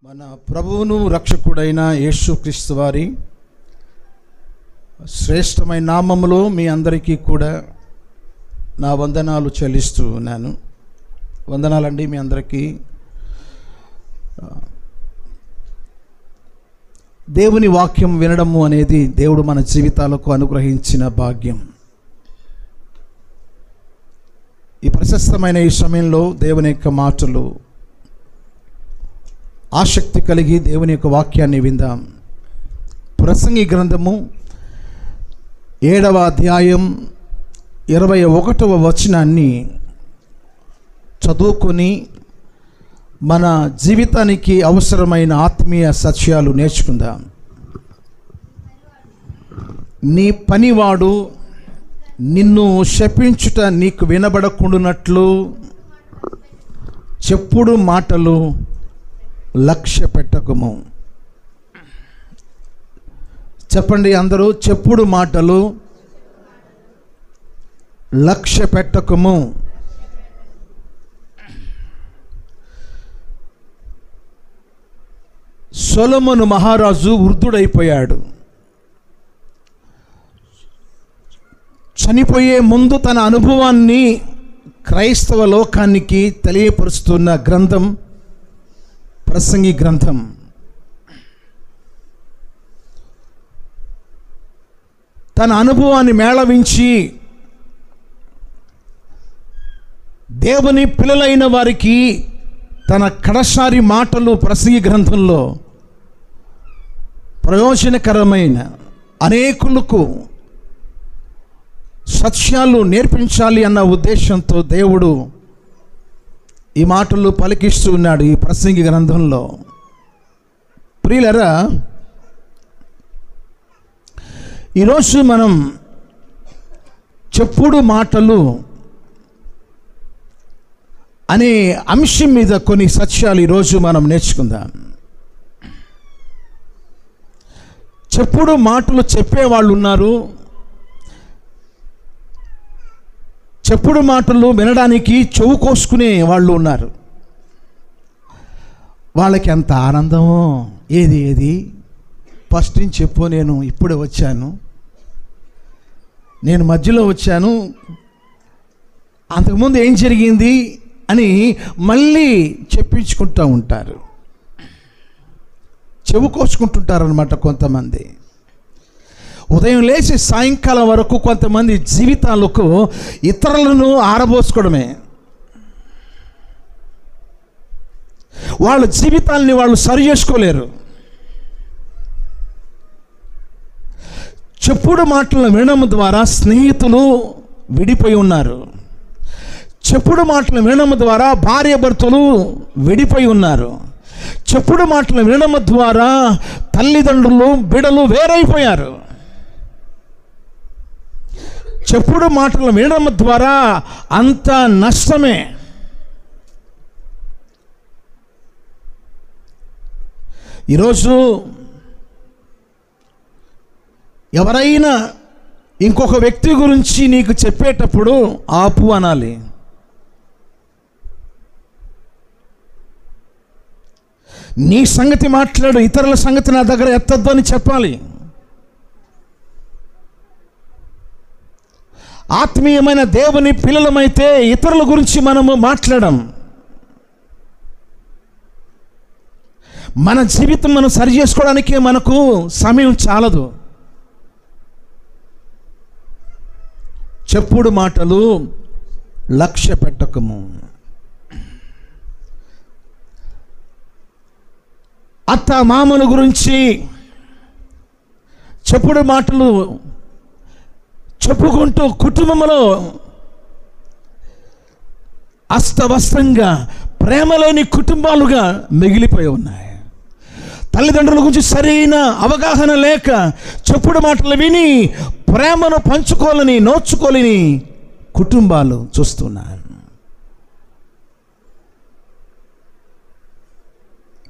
మన ప్రభువును రక్షకుడైన యేసుక్రీస్తు వారి శ్రేష్టమైన నామములో మీ అందరికీ కూడా నా వందనాలు చెల్లిస్తూ ఉన్నాను. వందనాలండి మీ అందరికీ. దేవుని వాక్యం వినడము అనేది దేవుడు మన జీవితాలకు అనుగ్రహించిన భాగ్యం. ఈ ప్రశస్తమైన ఈ సమయంలో దేవుని యొక్క మాటలు ఆసక్తి కలిగి దేవుని యొక్క వాక్యాన్ని విందాం. ప్రసంగి గ్రంథము 7వ అధ్యాయం 21వ వచనాన్ని చదువుకొని మన జీవితానికి అవసరమైన ఆత్మీయ సత్యాలు నేర్చుకుందాం. నీ పనివాడు నిన్ను శపించుట నీకు వినబడకుండునట్లు చెప్పుడు మాటలు లక్ష్య పెట్టకము. చెప్పండి అందరూ, చెప్పుడు మాటలు లక్ష్య పెట్టకము. సొలొమోను మహారాజు వృద్ధుడైపోయాడు. చనిపోయే ముందు తన అనుభవాన్ని క్రైస్తవ లోకానికి తెలియపరుస్తున్న గ్రంథం ప్రసంగి గ్రంథం. తన అనుభవాన్ని మేళవించి దేవుని పిల్లలైన వారికి తన కడసారి మాటలు ప్రసంగి గ్రంథంలో ప్రయోజనకరమైన అనేకులకు సత్యాలు నేర్పించాలి అన్న ఉద్దేశంతో దేవుడు ఈ మాటలు పలికిస్తూ ఉన్నాడు ఈ ప్రసంగి గ్రంథంలో. ప్రియులరా, ఈరోజు మనం చెప్పుడు మాటలు అనే అంశం మీద కొన్ని సత్యాలు ఈరోజు మనం నేర్చుకుందాం. చెప్పుడు మాటలు చెప్పేవాళ్ళు ఉన్నారు, చెప్పుడు మాటలు వినడానికి చెవు కోసుకునే వాళ్ళు ఉన్నారు. వాళ్ళకి ఎంత ఆనందమో. ఏది ఫస్ట్ నుంచి చెప్పు, నేను ఇప్పుడే వచ్చాను, నేను మధ్యలో వచ్చాను, అంతకుముందు ఏం జరిగింది అని మళ్ళీ చెప్పించుకుంటూ ఉంటారు. చెవు కోసుకుంటుంటారనమాట కొంతమంది. ఉదయం లేచి సాయంకాలం వరకు కొంతమంది జీవితాలకు ఇతరులను ఆరబోసుకోవడమే. వాళ్ళ జీవితాలని వాళ్ళు సరి చేసుకోలేరు. చెప్పుడు మాటలను వినడం ద్వారా స్నేహితులు విడిపోయి ఉన్నారు. చెప్పుడు మాటలు వినడం ద్వారా భార్యాభర్తలు విడిపోయి ఉన్నారు. చెప్పుడు మాటలు వినడం ద్వారా తల్లిదండ్రులు బిడ్డలు వేరైపోయారు. చెప్పుడు మాటలు వినడం ద్వారా అంత నష్టమే. ఈరోజు ఎవరైనా ఇంకొక వ్యక్తి గురించి నీకు చెప్పేటప్పుడు ఆపు అనాలి. నీ సంగతి మాట్లాడు, ఇతరుల సంగతి నా దగ్గర ఎత్తద్దు అని చెప్పాలి. ఆత్మీయమైన దేవుని పిల్లలమైతే ఇతరుల గురించి మనము మాట్లాడం. మన జీవితం మనం సరి చేసుకోవడానికి మనకు సమయం చాలదు. చెప్పుడు మాటలు లక్ష్య పెట్టకము. అత్త మామల గురించి చెప్పుడు మాటలు చెప్పుకుంటూ కుటుంబంలో అస్తవ్యస్తంగా ప్రేమలేని కుటుంబాలుగా మిగిలిపోయి ఉన్నాయి. తల్లిదండ్రుల గురించి సరైన అవగాహన లేక చెప్పుడు మాటలు విని ప్రేమను పంచుకోలేని నోచుకోలేని కుటుంబాలు చూస్తున్నాను.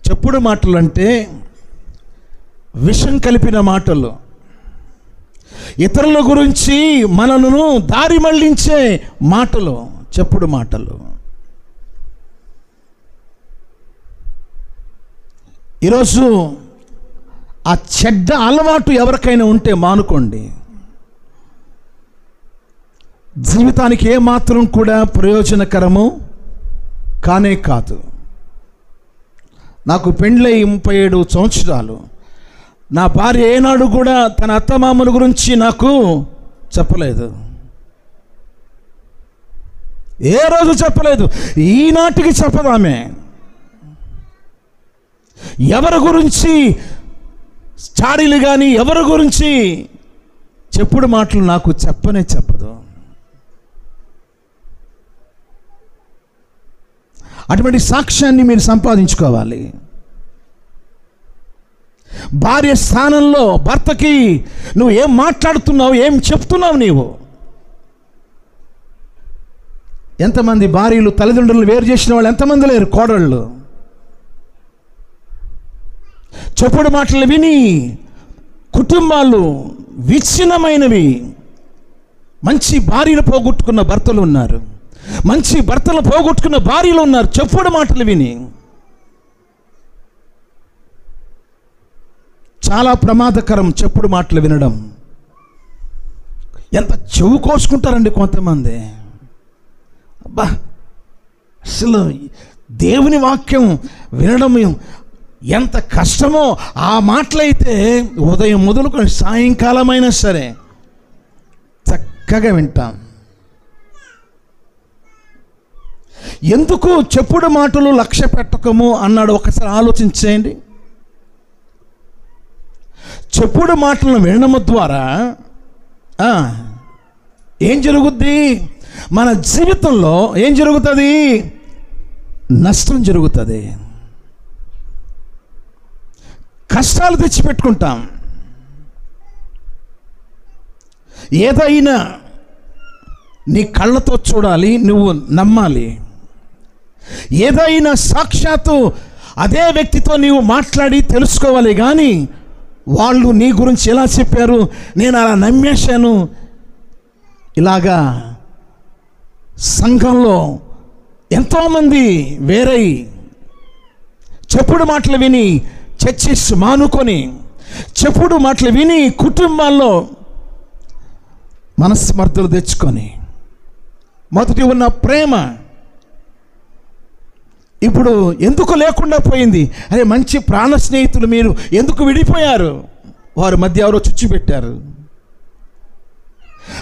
చెప్పుడు మాటలు అంటే విషం కలిపిన మాటలు, ఇతరుల గురించి మనను దారి మళ్లించే మాటలు చెప్పుడు మాటలు. ఈరోజు ఆ చెడ్డ అలవాటు ఎవరికైనా ఉంటే మానుకోండి. జీవితానికి ఏమాత్రం కూడా ప్రయోజనకరము కానే కాదు. నాకు పెండ్లై 37 సంవత్సరాలు. నా భార్య ఏనాడు కూడా తన అత్తమామల గురించి నాకు చెప్పలేదు, ఏ రోజు చెప్పలేదు, ఈనాటికి చెప్పదామే. ఎవరి గురించి చాడీలు కానీ ఎవరి గురించి చెప్పుడు మాటలు నాకు చెప్పనే చెప్పదు. అటువంటి సాక్ష్యాన్ని మీరు సంపాదించుకోవాలి. భార్య స్థానంలో భర్తకి నువ్వు ఏం మాట్లాడుతున్నావు, ఏం చెప్తున్నావు నీవు? ఎంతమంది భార్యలు తల్లిదండ్రులను వేరు చేసిన వాళ్ళు ఎంతమంది లేరు? కోడళ్ళు చెప్పుడు మాటలు విని కుటుంబాలు విచ్ఛిన్నమైనవి. మంచి భార్యను పోగొట్టుకున్న భర్తలు ఉన్నారు, మంచి భర్తలు పోగొట్టుకున్న భార్యలు ఉన్నారు, చెప్పుడు మాటలు విని. చాలా ప్రమాదకరం చెప్పుడు మాటలు వినడం. ఎంత చెవు కోసుకుంటారండి కొంతమంది. అబ్బా, అసలు దేవుని వాక్యం వినడం ఎంత కష్టమో. ఆ మాటలైతే ఉదయం మొదలుకొని సాయంకాలమైనా సరే చక్కగా వింటాం. ఎందుకు చెప్పుడు మాటలు లక్ష్య పెట్టకము అన్నాడు ఒకసారి ఆలోచించేయండి. చెప్పుడు మాటలను వినడం ద్వారా ఏం జరుగుద్ది? మన జీవితంలో ఏం జరుగుతుంది? నష్టం జరుగుతుంది. కష్టాలు తెచ్చిపెట్టుకుంటాం. ఏదైనా నీ కళ్ళతో చూడాలి, నువ్వు నమ్మాలి. ఏదైనా సాక్షాత్తు అదే వ్యక్తితో నీవు మాట్లాడి తెలుసుకోవాలి. కానీ వాళ్ళు నీ గురించి ఎలా చెప్పారు, నేను అలా నమ్మేశాను. ఇలాగా సంఘంలో ఎంతోమంది వేరై చెప్పుడు మాటలు విని చర్చిస్ మానుకొని, చెప్పుడు మాటలు విని కుటుంబాల్లో మనస్మర్ధలు తెచ్చుకొని, మొదటి ఉన్న ప్రేమ ఇప్పుడు ఎందుకు లేకుండా పోయింది? అరే, మంచి ప్రాణ స్నేహితులు మీరు ఎందుకు విడిపోయారు? వారి మధ్య ఎవరో చుచ్చు పెట్టారు.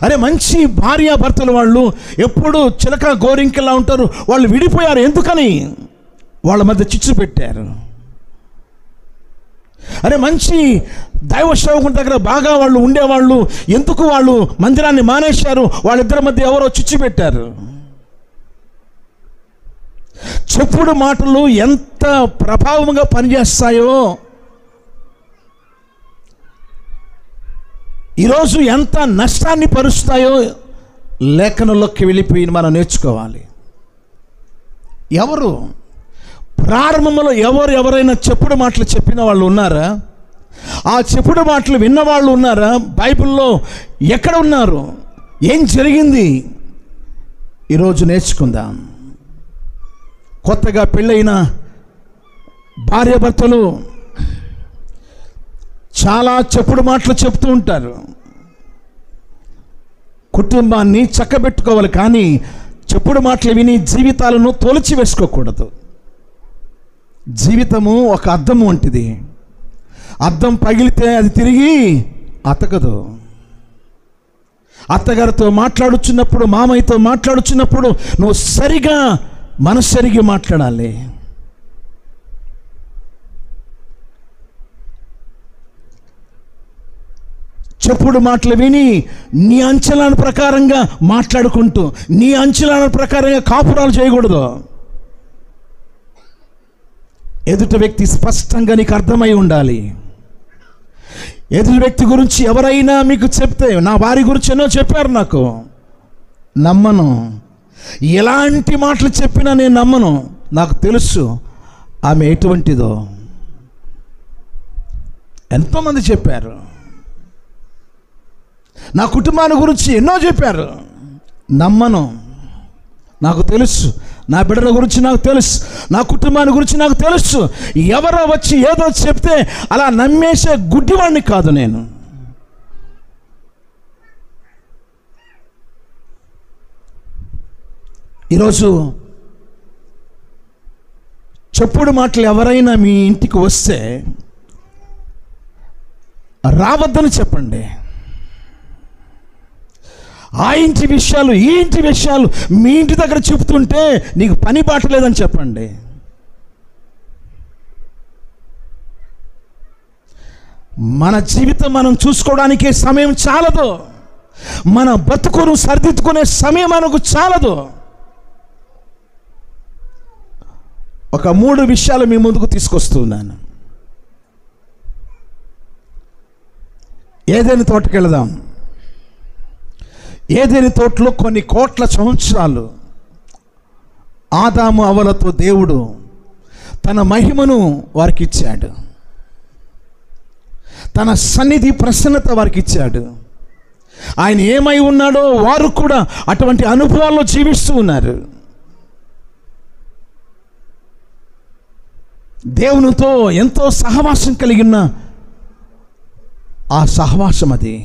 అరే, మంచి భార్యాభర్తలు వాళ్ళు ఎప్పుడు చిలక గోరింకలా ఉంటారు, వాళ్ళు విడిపోయారు. ఎందుకని? వాళ్ళ మధ్య చిచ్చు పెట్టారు. అరే, మంచి దైవ సేవకుల దగ్గర బాగా వాళ్ళు ఉండేవాళ్ళు ఎందుకు వాళ్ళు మందిరాన్ని మానేశారు? వాళ్ళిద్దరి మధ్య ఎవరో చిచ్చు పెట్టారు. చెప్పుడు మాటలు ఎంత ప్రభావంగా పనిచేస్తాయో, ఈరోజు ఎంత నష్టాన్ని పరుస్తాయో లేఖనంలోకి వెళ్ళిపోయి మనం నేర్చుకోవాలి. ఎవరు ప్రారంభంలో ఎవరైనా చెప్పుడు మాటలు చెప్పిన వాళ్ళు ఉన్నారా? ఆ చెప్పుడు మాటలు విన్నవాళ్ళు ఉన్నారా? బైబిల్లో ఎక్కడ ఉన్నారు? ఏం జరిగింది? ఈరోజు నేర్చుకుందాం. కొత్తగా పెళ్ళైన భార్యాభర్తలు చాలా చెప్పుడు మాటలు చెప్తూ ఉంటారు. కుటుంబాన్ని చక్కబెట్టుకోవాలి, కానీ చెప్పుడు మాటలు విని జీవితాలను తొలిచి వేసుకోకూడదు. జీవితము ఒక అద్దం వంటిది. అద్దం పగిలితే అది తిరిగి అతకదు. అత్తగారితో మాట్లాడుచున్నప్పుడు, మామయ్యతో మాట్లాడుచున్నప్పుడు నువ్వు సరిగా మనసరిగి మాట్లాడాలి. చెప్పుడు మాటలు విని నీ అంచనాల ప్రకారంగా మాట్లాడుకుంటూ నీ అంచనాల ప్రకారంగా కాపురాలు చేయకూడదు. ఎదుటి వ్యక్తి స్పష్టంగా నీకు అర్థమై ఉండాలి. ఎదుటి వ్యక్తి గురించి ఎవరైనా మీకు చెప్తే, నా వారి గురించి ఎన్నో చెప్పారు, నాకు నమ్మను. ఎలాంటి మాటలు చెప్పినా నేను నమ్మను. నాకు తెలుసు ఆమె ఎటువంటిదో. ఎంతోమంది చెప్పారు, నా కుటుంబాన్ని గురించి ఎన్నో చెప్పారు, నమ్మను. నాకు తెలుసు నా బిడ్డల గురించి నాకు తెలుసు, నా కుటుంబాన్ని గురించి నాకు తెలుసు. ఎవరో వచ్చి ఏదో చెప్తే అలా నమ్మేసే గుడ్డివాడిని కాదు నేను. ఈరోజు చెప్పుడు మాటలు ఎవరైనా మీ ఇంటికి వస్తే రావద్దని చెప్పండి. ఆ ఇంటి విషయాలు, ఈ ఇంటి విషయాలు మీ ఇంటి దగ్గర చెప్తుంటే నీకు పని పాట లేదని చెప్పండి. మన జీవితం మనం చూసుకోవడానికే సమయం చాలదు. మన బతుకును సరిదిద్దుకునే సమయం మనకు చాలదు. ఒక 3 విషయాలు మీ ముందుకు తీసుకొస్తున్నాను. ఏదైనా తోటకి వెళదాం. ఏదైనా తోటలో కొన్ని కోట్ల సంవత్సరాలు ఆదాము అవ్వలతో దేవుడు తన మహిమను వారికి ఇచ్చాడు. తన సన్నిధి ప్రసన్నత వారికి ఇచ్చాడు. ఆయన ఏమై ఉన్నాడో వారు కూడా అటువంటి అనుభవాల్లో జీవిస్తూ ఉన్నారు. దేవునితో ఎంతో సహవాసం కలిగిన ఆ సహవాసం అది.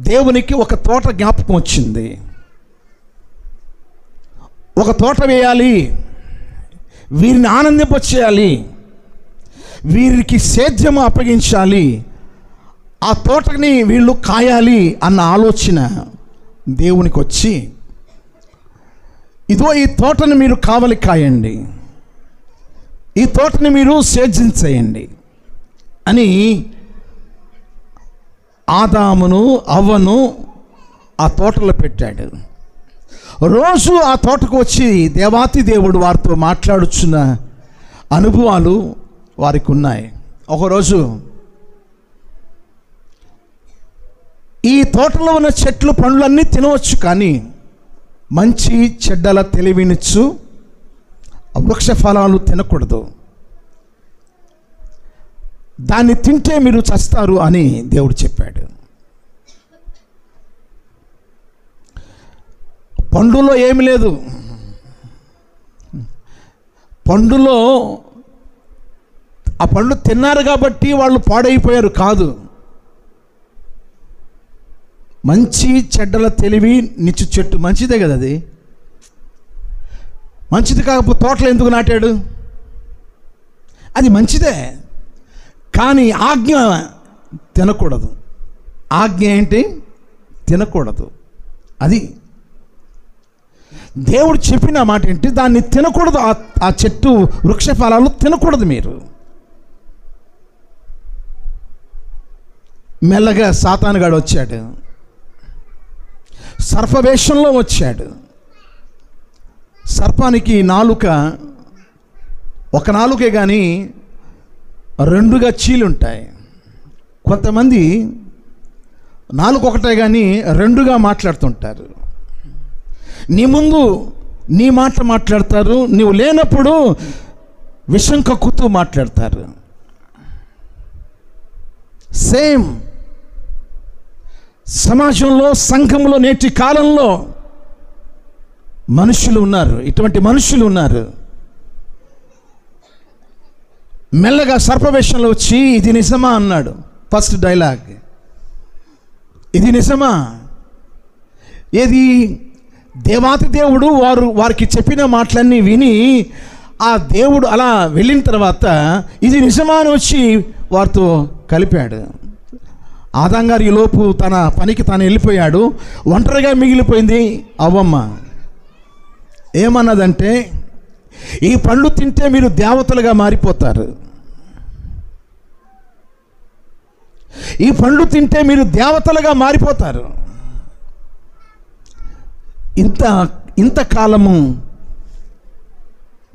దేవునికి ఒక తోట జ్ఞాపకం వచ్చింది. ఒక తోట వేయాలి, వీరిని ఆనందింపచేయాలి, వీరికి సేద్యము అప్పగించాలి, ఆ తోటని వీళ్ళు కాయాలి అన్న ఆలోచన దేవునికి వచ్చి, ఇదో ఈ తోటను మీరు కావలి కాయండి, ఈ తోటని మీరు సేద్యించేయండి అని ఆదామును అవ్వను ఆ తోటలో పెట్టాడు. రోజు ఆ తోటకు వచ్చి దేవాతి దేవుడు వారితో మాట్లాడుచున్న అనుభవాలు వారికి ఉన్నాయి. ఒకరోజు ఈ తోటలో ఉన్న చెట్లు పండ్లన్నీ తినవచ్చు, కానీ మంచి చెడ్డల తెలివినిచ్చు వృక్ష ఫలాలు తినకూడదు, దాన్ని తింటే మీరు చస్తారు అని దేవుడు చెప్పాడు. పండులో ఏమి లేదు. పండులో ఆ పండు తిన్నారు కాబట్టి వాళ్ళు పాడైపోయారు కాదు. మంచి చెడ్డల తెలివి నిచ్చు చెట్టు మంచిదే కదా, అది మంచిది కాకపోతే తోటలో ఎందుకు నాటాడు? అది మంచిదే, కానీ ఆజ్ఞ తినకూడదు. ఆజ్ఞ ఏంటి? తినకూడదు. అది దేవుడు చెప్పిన మాట ఏంటి? దాన్ని తినకూడదు. ఆ చెట్టు వృక్ష ఫలాలు తినకూడదు మీరు. మెల్లగా సాతానుగాడు వచ్చాడు, సర్పవేషంలో వచ్చాడు. సర్పానికి నాలుక, ఒక నాలుకే కానీ 2గా చీలుంటాయి. కొంతమంది నాలుక ఒకటే కానీ 2గా మాట్లాడుతుంటారు. నీ ముందు నీ మాట మాట్లాడతారు, నీవు లేనప్పుడు విషం కక్కుతూ మాట్లాడతారు. సేమ్ సమాజంలో, సంఘంలో నేటి కాలంలో మనుషులు ఉన్నారు, ఇటువంటి మనుషులు ఉన్నారు. మెల్లగా సర్పవేషంలో వచ్చి ఇది నిజమా అన్నాడు. ఫస్ట్ డైలాగ్, ఇది నిజమా? ఏది? దేవాతి దేవుడు వారికి చెప్పిన మాటలన్నీ విని ఆ దేవుడు అలా వెళ్ళిన తర్వాత ఇది నిజమా అని వచ్చి వారితో కలిపాడు. ఆదాం గారు ఈలోపు తన పనికి తాను వెళ్ళిపోయాడు. ఒంటరిగా మిగిలిపోయింది అవ్వమ్మ. ఏమన్నదంటే, ఈ పండ్లు తింటే మీరు దేవతలుగా మారిపోతారు, ఈ పండ్లు తింటే మీరు దేవతలుగా మారిపోతారు. ఇంతకాలము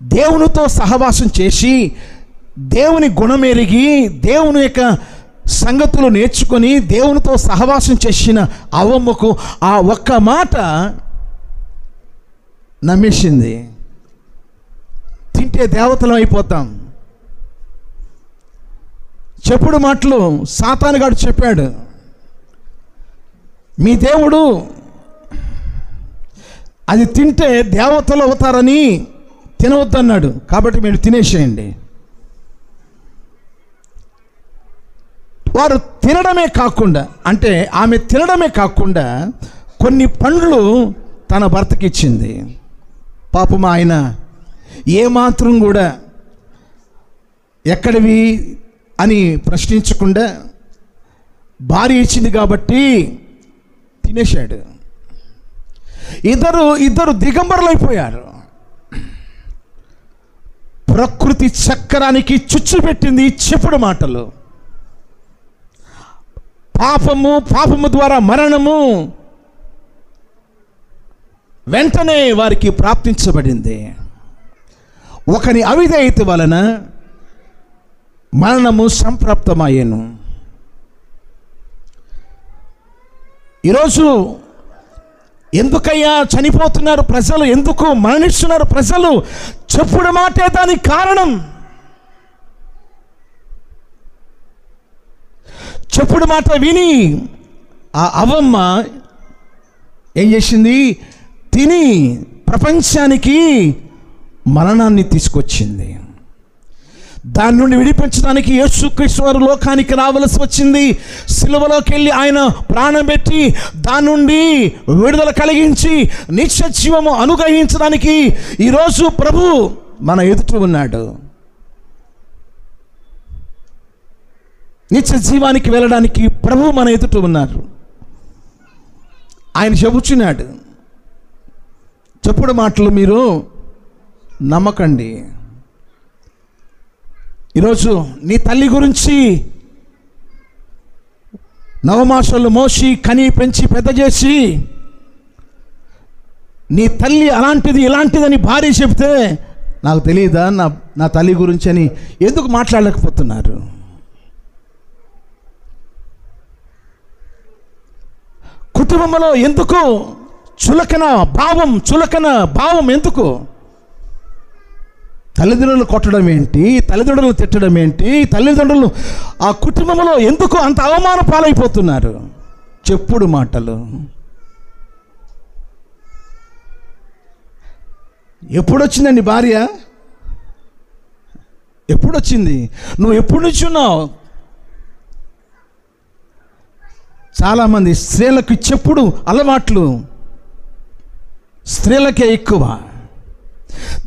దేవునితో సహవాసం చేసి, దేవుని గుణమెరిగి, దేవుని యొక్క సంగతులు నేర్చుకొని దేవునితో సహవాసం చేసిన అవ్వమ్మకు ఆ ఒక్క మాట నమ్మేసింది. తింటే దేవతలం అయిపోతాం. చెప్పుడు మాటలు సాతానుగాడు చెప్పాడు. మీ దేవుడు అది తింటే దేవతలు అవుతారని తినవద్దన్నాడు, కాబట్టి మీరు తినేసేయండి. వారు తినడమే కాకుండా, అంటే ఆమె తినడమే కాకుండా కొన్ని పండ్లు తన భర్తకి ఇచ్చింది. పాపం ఆయన ఏమాత్రం కూడా ఎక్కడివి అని ప్రశ్నించకుండా భార్య ఇచ్చింది కాబట్టి తినేశాడు. ఇద్దరు దిగంబరులు అయిపోయారు. ప్రకృతి చక్రానికి చుచ్చు పెట్టింది చెప్పుడు మాటలు. పాపము ద్వారా మరణము వెంటనే వారికి ప్రాప్తించబడింది. ఒకని అవిధేయత వలన మరణము సంప్రాప్తమయ్యను. ఈరోజు ఎందుకయ్యా చనిపోతున్నారు ప్రజలు, ఎందుకు మరణిస్తున్నారు ప్రజలు? చెప్పుడు మాటే దానికి కారణం. చెప్పుడు మాట విని ఆ అవ్వమ్మ ఏం చేసింది? తిని ప్రపంచానికి మరణాన్ని తీసుకొచ్చింది. దాని నుండి విడిపించడానికి యేసుక్రీస్తు వారు లోకానికి రావలసి వచ్చింది. సిలువలోకి వెళ్ళి ఆయన ప్రాణం పెట్టి దాని నుండి విడుదల కలిగించి నిత్య జీవము అనుగ్రహించడానికి ఈరోజు ప్రభు మన ఎదుట ఉన్నాడు. నిత్య జీవానికి వెళ్ళడానికి ప్రభు మన ఎదుట ఉన్నారు. ఆయన చెబుతున్నాడు, చెప్పుడు మాటలు మీరు నమ్మకండి. ఈరోజు నీ తల్లి గురించి నవమాసాలు మోసి కని పెంచి పెద్ద చేసి నీ తల్లి అలాంటిది ఇలాంటిదని భార్య చెప్తే నాకు తెలియదా నా తల్లి గురించి అని ఎందుకు మాట్లాడలేకపోతున్నారు? కుటుంబంలో ఎందుకు చులకన భావం ఎందుకు? తల్లిదండ్రులు కొట్టడం ఏంటి? తల్లిదండ్రులు తిట్టడం ఏంటి? తల్లిదండ్రులు ఆ కుటుంబంలో ఎందుకు అంత అవమాన పాలైపోతున్నారు? చెప్పుడు మాటలు. ఎప్పుడొచ్చిందండి భార్య? ఎప్పుడొచ్చింది? నువ్వు ఎప్పుడు నుంచి ఉన్నావు? చాలామంది స్త్రీలకు చెప్పుడు అలవాట్లు స్త్రీలకే ఎక్కువ.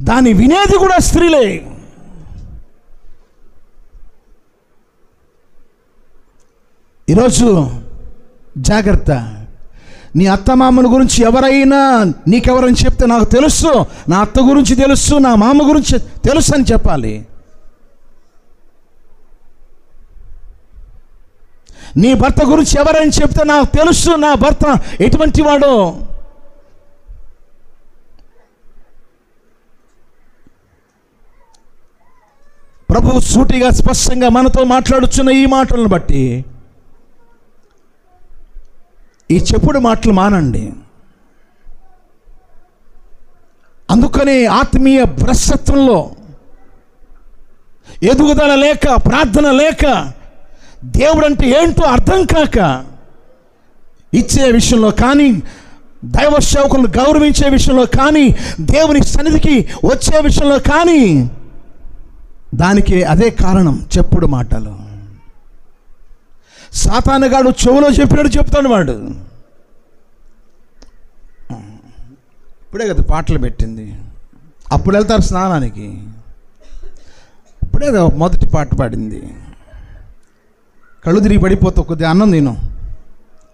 దాన్ని వినేది కూడా స్త్రీలే. ఈరోజు జాగ్రత్త. నీ అత్తమామల గురించి ఎవరైనా నీకెవరని చెప్తే నాకు తెలుసు, నా అత్త గురించి తెలుసు, నా మామ గురించి తెలుసు అని చెప్పాలి. నీ భర్త గురించి ఎవరైనా చెప్తే నాకు తెలుసు, నా భర్త ఎటువంటి వాడో. ప్రభువు సూటిగా స్పష్టంగా మనతో మాట్లాడుచున్న ఈ మాటలను బట్టి ఈ చెప్పుడు మాటలు మానండి. అందుకని ఆత్మీయ భ్రష్టత్వంలో ఎదుగుదల లేక, ప్రార్థన లేక, దేవుడు అంటే ఏంటో అర్థం కాక, ఇచ్చే విషయంలో కానీ, దైవ సేవకులను గౌరవించే విషయంలో కానీ, దేవుని సన్నిధికి వచ్చే విషయంలో కానీ, దానికి అదే కారణం చెప్పుడు మాటలు. సాతానుగాడు చెవులో చెప్పినట్టు చెప్తాడు వాడు. ఇప్పుడే కదా పాటలు పెట్టింది, అప్పుడు వెళ్తారు స్నానానికి. ఇప్పుడే మొదటి పాట పాడింది. కళ్ళు తిరిగి పడిపోతా కొద్దిగా అన్నం తిను,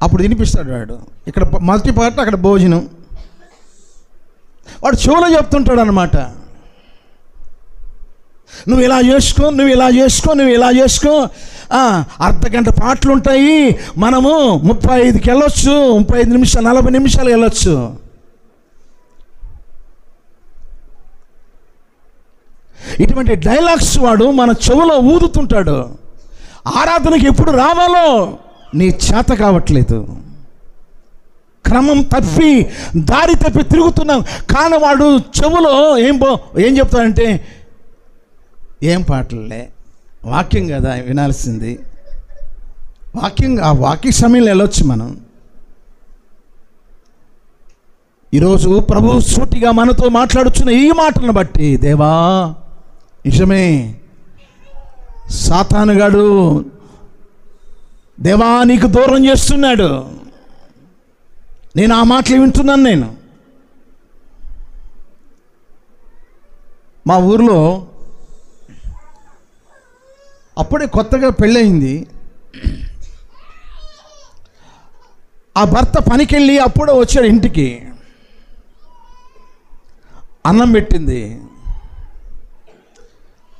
అప్పుడు తినిపిస్తాడు వాడు. ఇక్కడ మొదటి పాట, అక్కడ భోజనం. వాడు చెవులో చెప్తుంటాడు అన్నమాట. నువ్వు ఇలా చేసుకో, నువ్వు ఇలా చేసుకో, నువ్వు ఇలా చేసుకో. అర్ధగంట పాటలు ఉంటాయి, మనము 35కి వెళ్ళొచ్చు, 35 నిమిషాలు 40 నిమిషాలు వెళ్ళొచ్చు. ఇటువంటి డైలాగ్స్ వాడు మన చెవులో ఊదుతుంటాడు. ఆరాధనకి ఎప్పుడు రావాలో నీ చేత కావట్లేదు. క్రమం తప్పి దారి తప్పి తిరుగుతున్నాం. కానీ వాడు చెవులో ఏం చెప్తాడంటే, ఏం పాటలే, వాక్యం కదా వినాల్సింది, వాక్య సమయంలో వెళ్ళొచ్చు మనం. ఈరోజు ప్రభు సూటిగా మనతో మాట్లాడుచున్న ఈ మాటలను బట్టి, దేవా నిజమే, సాతానుగాడు దేవా నీకు దూరం చేస్తున్నాడు. నేను ఆ మాటలు వింటున్నాను. నేను మా ఊర్లో అప్పుడే కొత్తగా పెళ్ళయింది. ఆ భర్త పనికెళ్ళి అప్పుడే వచ్చాడు ఇంటికి. అన్నం పెట్టింది.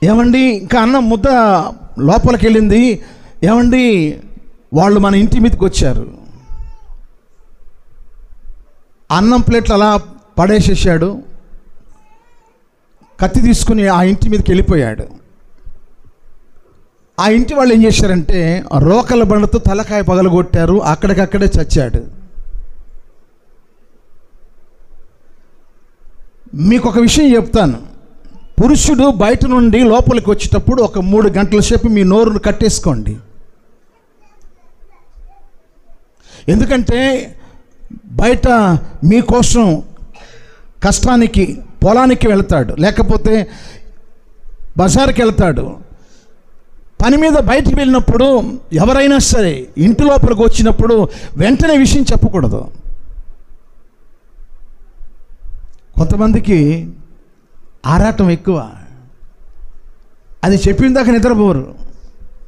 ఏమండి ఇంకా అన్నం ముద్ద లోపలికి వెళ్ళింది. ఏమండి వాళ్ళు మన ఇంటి మీదకి వచ్చారు. అన్నం ప్లేట్లు అలా పడేసేసాడు. కత్తి తీసుకుని ఆ ఇంటి మీదకి వెళ్ళిపోయాడు. ఆ ఇంటి వాళ్ళు ఏం చేశారంటే రోకల బండతో తలకాయ పగలగొట్టారు. అక్కడికక్కడే చచ్చాడు. మీకు ఒక విషయం చెప్తాను. పురుషుడు బయట నుండి లోపలికి వచ్చేటప్పుడు ఒక 3 గంటల సేపు మీ నోరును కట్టేసుకోండి. ఎందుకంటే బయట మీకోసం కష్టానికి పొలానికి వెళ్తాడు, లేకపోతే బజార్కి వెళ్తాడు. పని మీద బయటికి వెళ్ళినప్పుడు ఎవరైనా సరే ఇంటి లోపలికి వచ్చినప్పుడు వెంటనే విషయం చెప్పకూడదు. కొంతమందికి ఆరాటం ఎక్కువ. అది చెప్పిన దాకా నిద్రపోరు,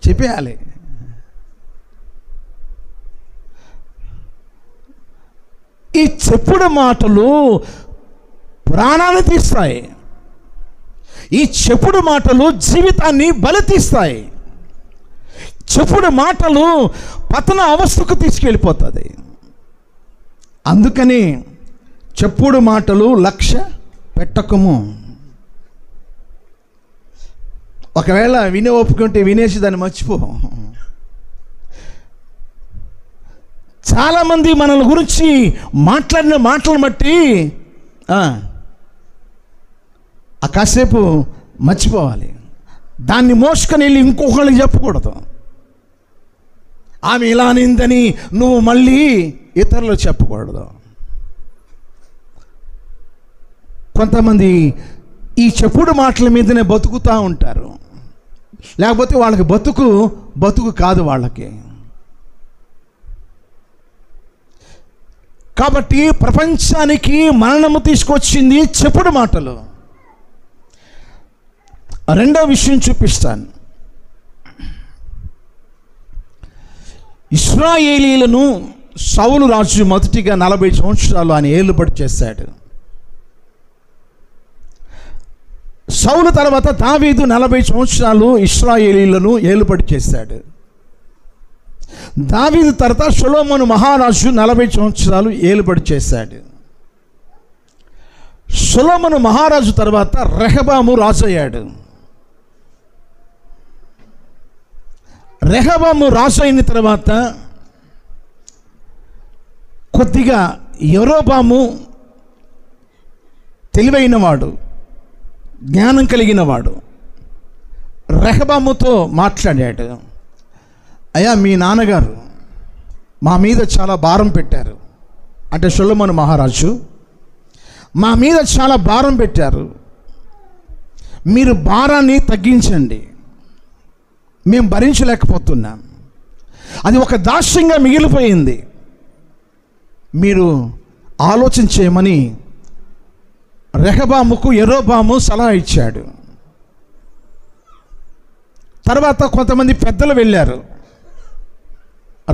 చెప్పేయాలి. ఈ చెప్పుడు మాటలు ప్రాణాన్ని తీస్తాయి. ఈ చెప్పుడు మాటలు జీవితాన్ని బలి తీస్తాయి. చెప్పుడు మాటలు పతన అవస్థకు తీసుకెళ్ళిపోతుంది. అందుకని చెప్పుడు మాటలు లక్ష్య పెట్టకము. ఒకవేళ వినే ఒప్పుకుంటే వినేసి దాన్ని మర్చిపో. చాలామంది మనల గురించి మాట్లాడిన మాటలను బట్టి కాసేపు మర్చిపోవాలి. దాన్ని మోసుకొని వెళ్ళి ఇంకొకళ్ళకి చెప్పకూడదు. ఆమె ఇలా అనిందని నువ్వు మళ్ళీ ఇతరులు చెప్పకూడదు. కొంతమంది ఈ చెప్పుడు మాటల మీదనే బతుకుతూ ఉంటారు. లేకపోతే వాళ్ళకి బతుకు కాదు వాళ్ళకి. కాబట్టి ప్రపంచానికి మరణము తీసుకొచ్చింది చెప్పుడు మాటలు. రెండో విషయం చూపిస్తాను. ఇశ్రాయేలీలను సౌలు రాజు మొదటిగా 40 సంవత్సరాలు ఆయన ఏలుబడి చేశాడు. సౌలు తర్వాత దావీదు 40 సంవత్సరాలు ఇశ్రాయేలీలను ఏలుబడి చేశాడు. దావీదు తర్వాత సొలొమోను మహారాజు 40 సంవత్సరాలు ఏలుబడి చేశాడు. సొలొమోను మహారాజు తర్వాత రెహబాము రాజు అయ్యాడు. రెహబాము రాజు అయిన తర్వాత కొద్దిగా యరొబాము తెలివైనవాడు, జ్ఞానం కలిగినవాడు. రెహబాముతో మాట్లాడాడు. అయ్యా, మీ నాన్నగారు మా మీద చాలా భారం పెట్టారు. అంటే సొలొమోను మహారాజు మా మీద చాలా భారం పెట్టారు. మీరు భారాన్ని తగ్గించండి, మేము భరించలేకపోతున్నాం. అది ఒక దాస్యంగా మిగిలిపోయింది. మీరు ఆలోచన చేయమని రెహబాముకు యరొబాము సలహా ఇచ్చాడు. తర్వాత కొంతమంది పెద్దలు వెళ్ళారు.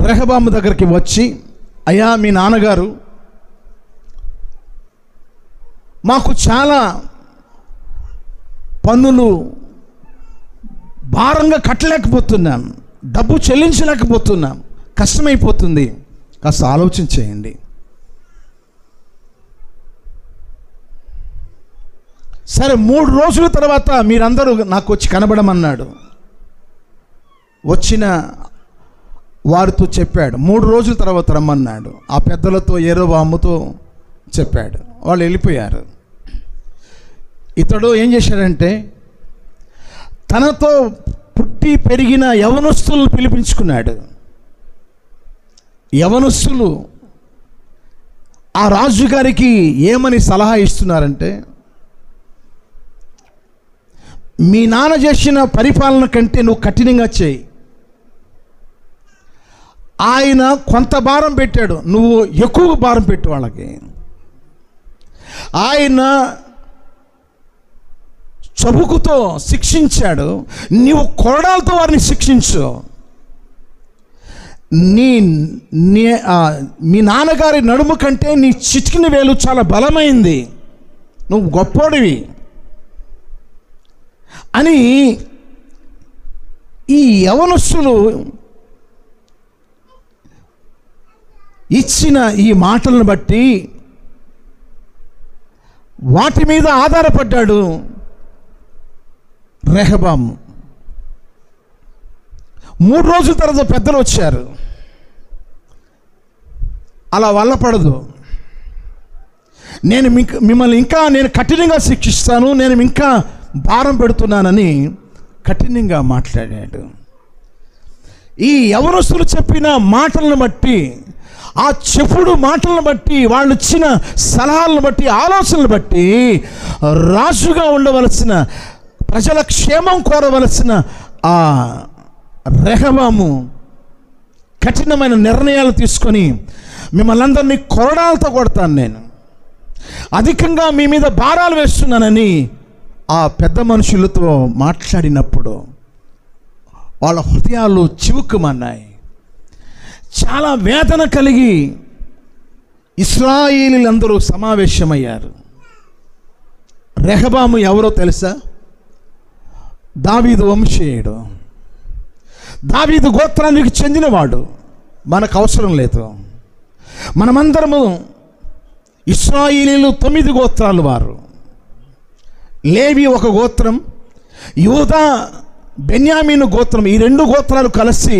రెహబాము దగ్గరికి వచ్చి, అయ్యా, మీ నాన్నగారు మాకు చాలా పన్నులు భారంగా కట్టలేకపోతున్నాం, డబ్బు చెల్లించలేకపోతున్నాం, కష్టమైపోతుంది, కాస్త ఆలోచన చేయండి. సరే, 3 రోజుల తర్వాత మీరందరూ నాకు వచ్చి కనబడమన్నాడు. వచ్చిన వారితో చెప్పాడు. 3 రోజుల తర్వాత రమ్మన్నాడు. ఆ పెద్దలతో యరొబాముతో చెప్పాడు. వాళ్ళు వెళ్ళిపోయారు. ఇతడు ఏం చేశాడంటే తనతో పుట్టి పెరిగిన యవనస్తులను పిలిపించుకున్నాడు. యవనస్తులు ఆ రాజుగారికి ఏమని సలహా ఇస్తున్నారంటే, మీ నాన్న చేసిన పరిపాలన కంటే నువ్వు కఠినంగా చేయి. ఆయన కొంత భారం పెట్టాడు, నువ్వు ఎక్కువ భారం పెట్టు వాళ్ళకి. ఆయన చబుకుతో శిక్షించాడు, నీవు కొరడాలతో వారిని శిక్షించు. మీ నాన్నగారి నడుము కంటే నీ చిటికిన వేలు చాలా బలమైంది, నువ్వు గొప్పోడివి అని ఈ యవనస్తులు ఇచ్చిన ఈ మాటలను బట్టి వాటి మీద ఆధారపడ్డాడు రెహబాము. 3 రోజుల తర్వాత పెద్దలు వచ్చారు, అలా వల్ల పడదు, నేను మిమ్మల్ని ఇంకా నేను కఠినంగా శిక్షిస్తాను, నేను ఇంకా భారం పెడుతున్నానని కఠినంగా మాట్లాడాడు. ఈ యవనస్తులు చెప్పిన మాటలను బట్టి, ఆ చెప్పుడు మాటలను బట్టి, వాళ్ళు ఇచ్చిన సలహాలను బట్టి, ఆలోచనలు బట్టి రాజుగా ఉండవలసిన, ప్రజల క్షేమం కోరవలసిన ఆ రెహబాము కఠినమైన నిర్ణయాలు తీసుకొని, మిమ్మల్ని అందరినీ కొరడాలతో కొడతాను, నేను అధికంగా మీ మీద భారాలు వేస్తున్నానని ఆ పెద్ద మనుషులతో మాట్లాడినప్పుడు వాళ్ళ హృదయాలు చివుక్కుమన్నాయి. చాలా వేదన కలిగి ఇశ్రాయేలీలందరూ సమావేశమయ్యారు. రెహబాము ఎవరో తెలుసా? దావీదు వంశీయుడు, దావీదు గోత్రానికి చెందినవాడు. మనకు అవసరం లేదు, మనమందరము ఇశ్రాయేలీలు 9 గోత్రాలు వారు. లేవి ఒక గోత్రం, యూదా బెన్యామీను గోత్రం, ఈ 2 గోత్రాలు కలిసి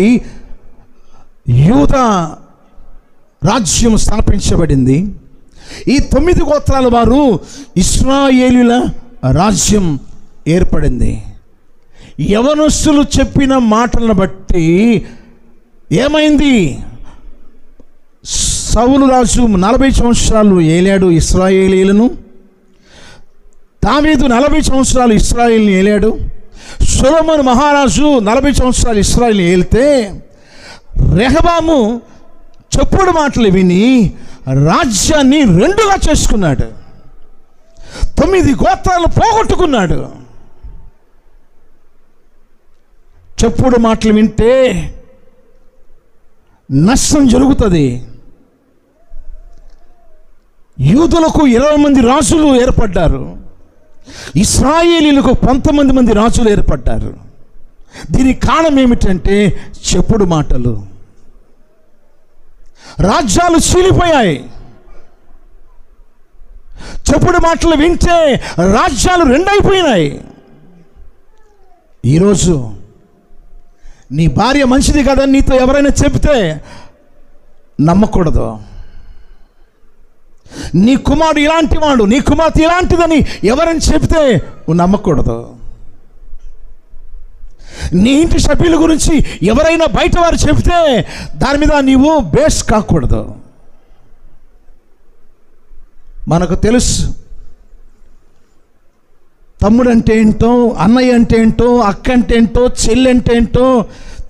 యూదా రాజ్యం స్థాపించబడింది. ఈ 9 గోత్రాల వారు ఇశ్రాయేలీల రాజ్యం ఏర్పడింది. యవనస్తులు చెప్పిన మాటలను బట్టి ఏమైంది? సౌలు రాజు 40 సంవత్సరాలు ఏలాడు ఇశ్రాయేలీలను, దావీదు 40 సంవత్సరాలు ఇశ్రాయేలుని ఏలాడు, సొలొమోను మహారాజు 40 సంవత్సరాలు ఇశ్రాయేలు ఏలితే, రెహబాము చెప్పుడు మాటలు విని రాజ్యాన్ని 2గా చేసుకున్నాడు, 9 గోత్రాలు పోగొట్టుకున్నాడు. చెప్పుడు మాటలు వింటే నష్టం జరుగుతుంది. యూదులకు 20 మంది రాజులు ఏర్పడ్డారు, ఇశ్రాయేలీలకు 19 మంది రాజులు ఏర్పడ్డారు. దీనికి కారణం ఏమిటంటే చెప్పుడు మాటలు. రాజ్యాలు చీలిపోయాయి. చెప్పుడు మాటలు వింటే రాజ్యాలు 2 అయిపోయినాయి. ఈరోజు నీ భార్య మంచిది కదా, నీతో ఎవరైనా చెప్తే నమ్మకూడదు. నీ కుమారుడు ఇలాంటి వాడు, నీ కుమార్తె ఇలాంటిదని ఎవరైనా చెప్తే నువ్వు నమ్మకూడదు. నీ ఇంటి సభ్యుల గురించి ఎవరైనా బయట వారు చెప్తే దాని మీద నీవు బేస్ కాకూడదు. మనకు తెలుసు తమ్ముడు అంటే ఏంటో, అన్నయ్య అంటే ఏంటో, అక్క అంటే ఏంటో, చెల్లి అంటే ఏంటో,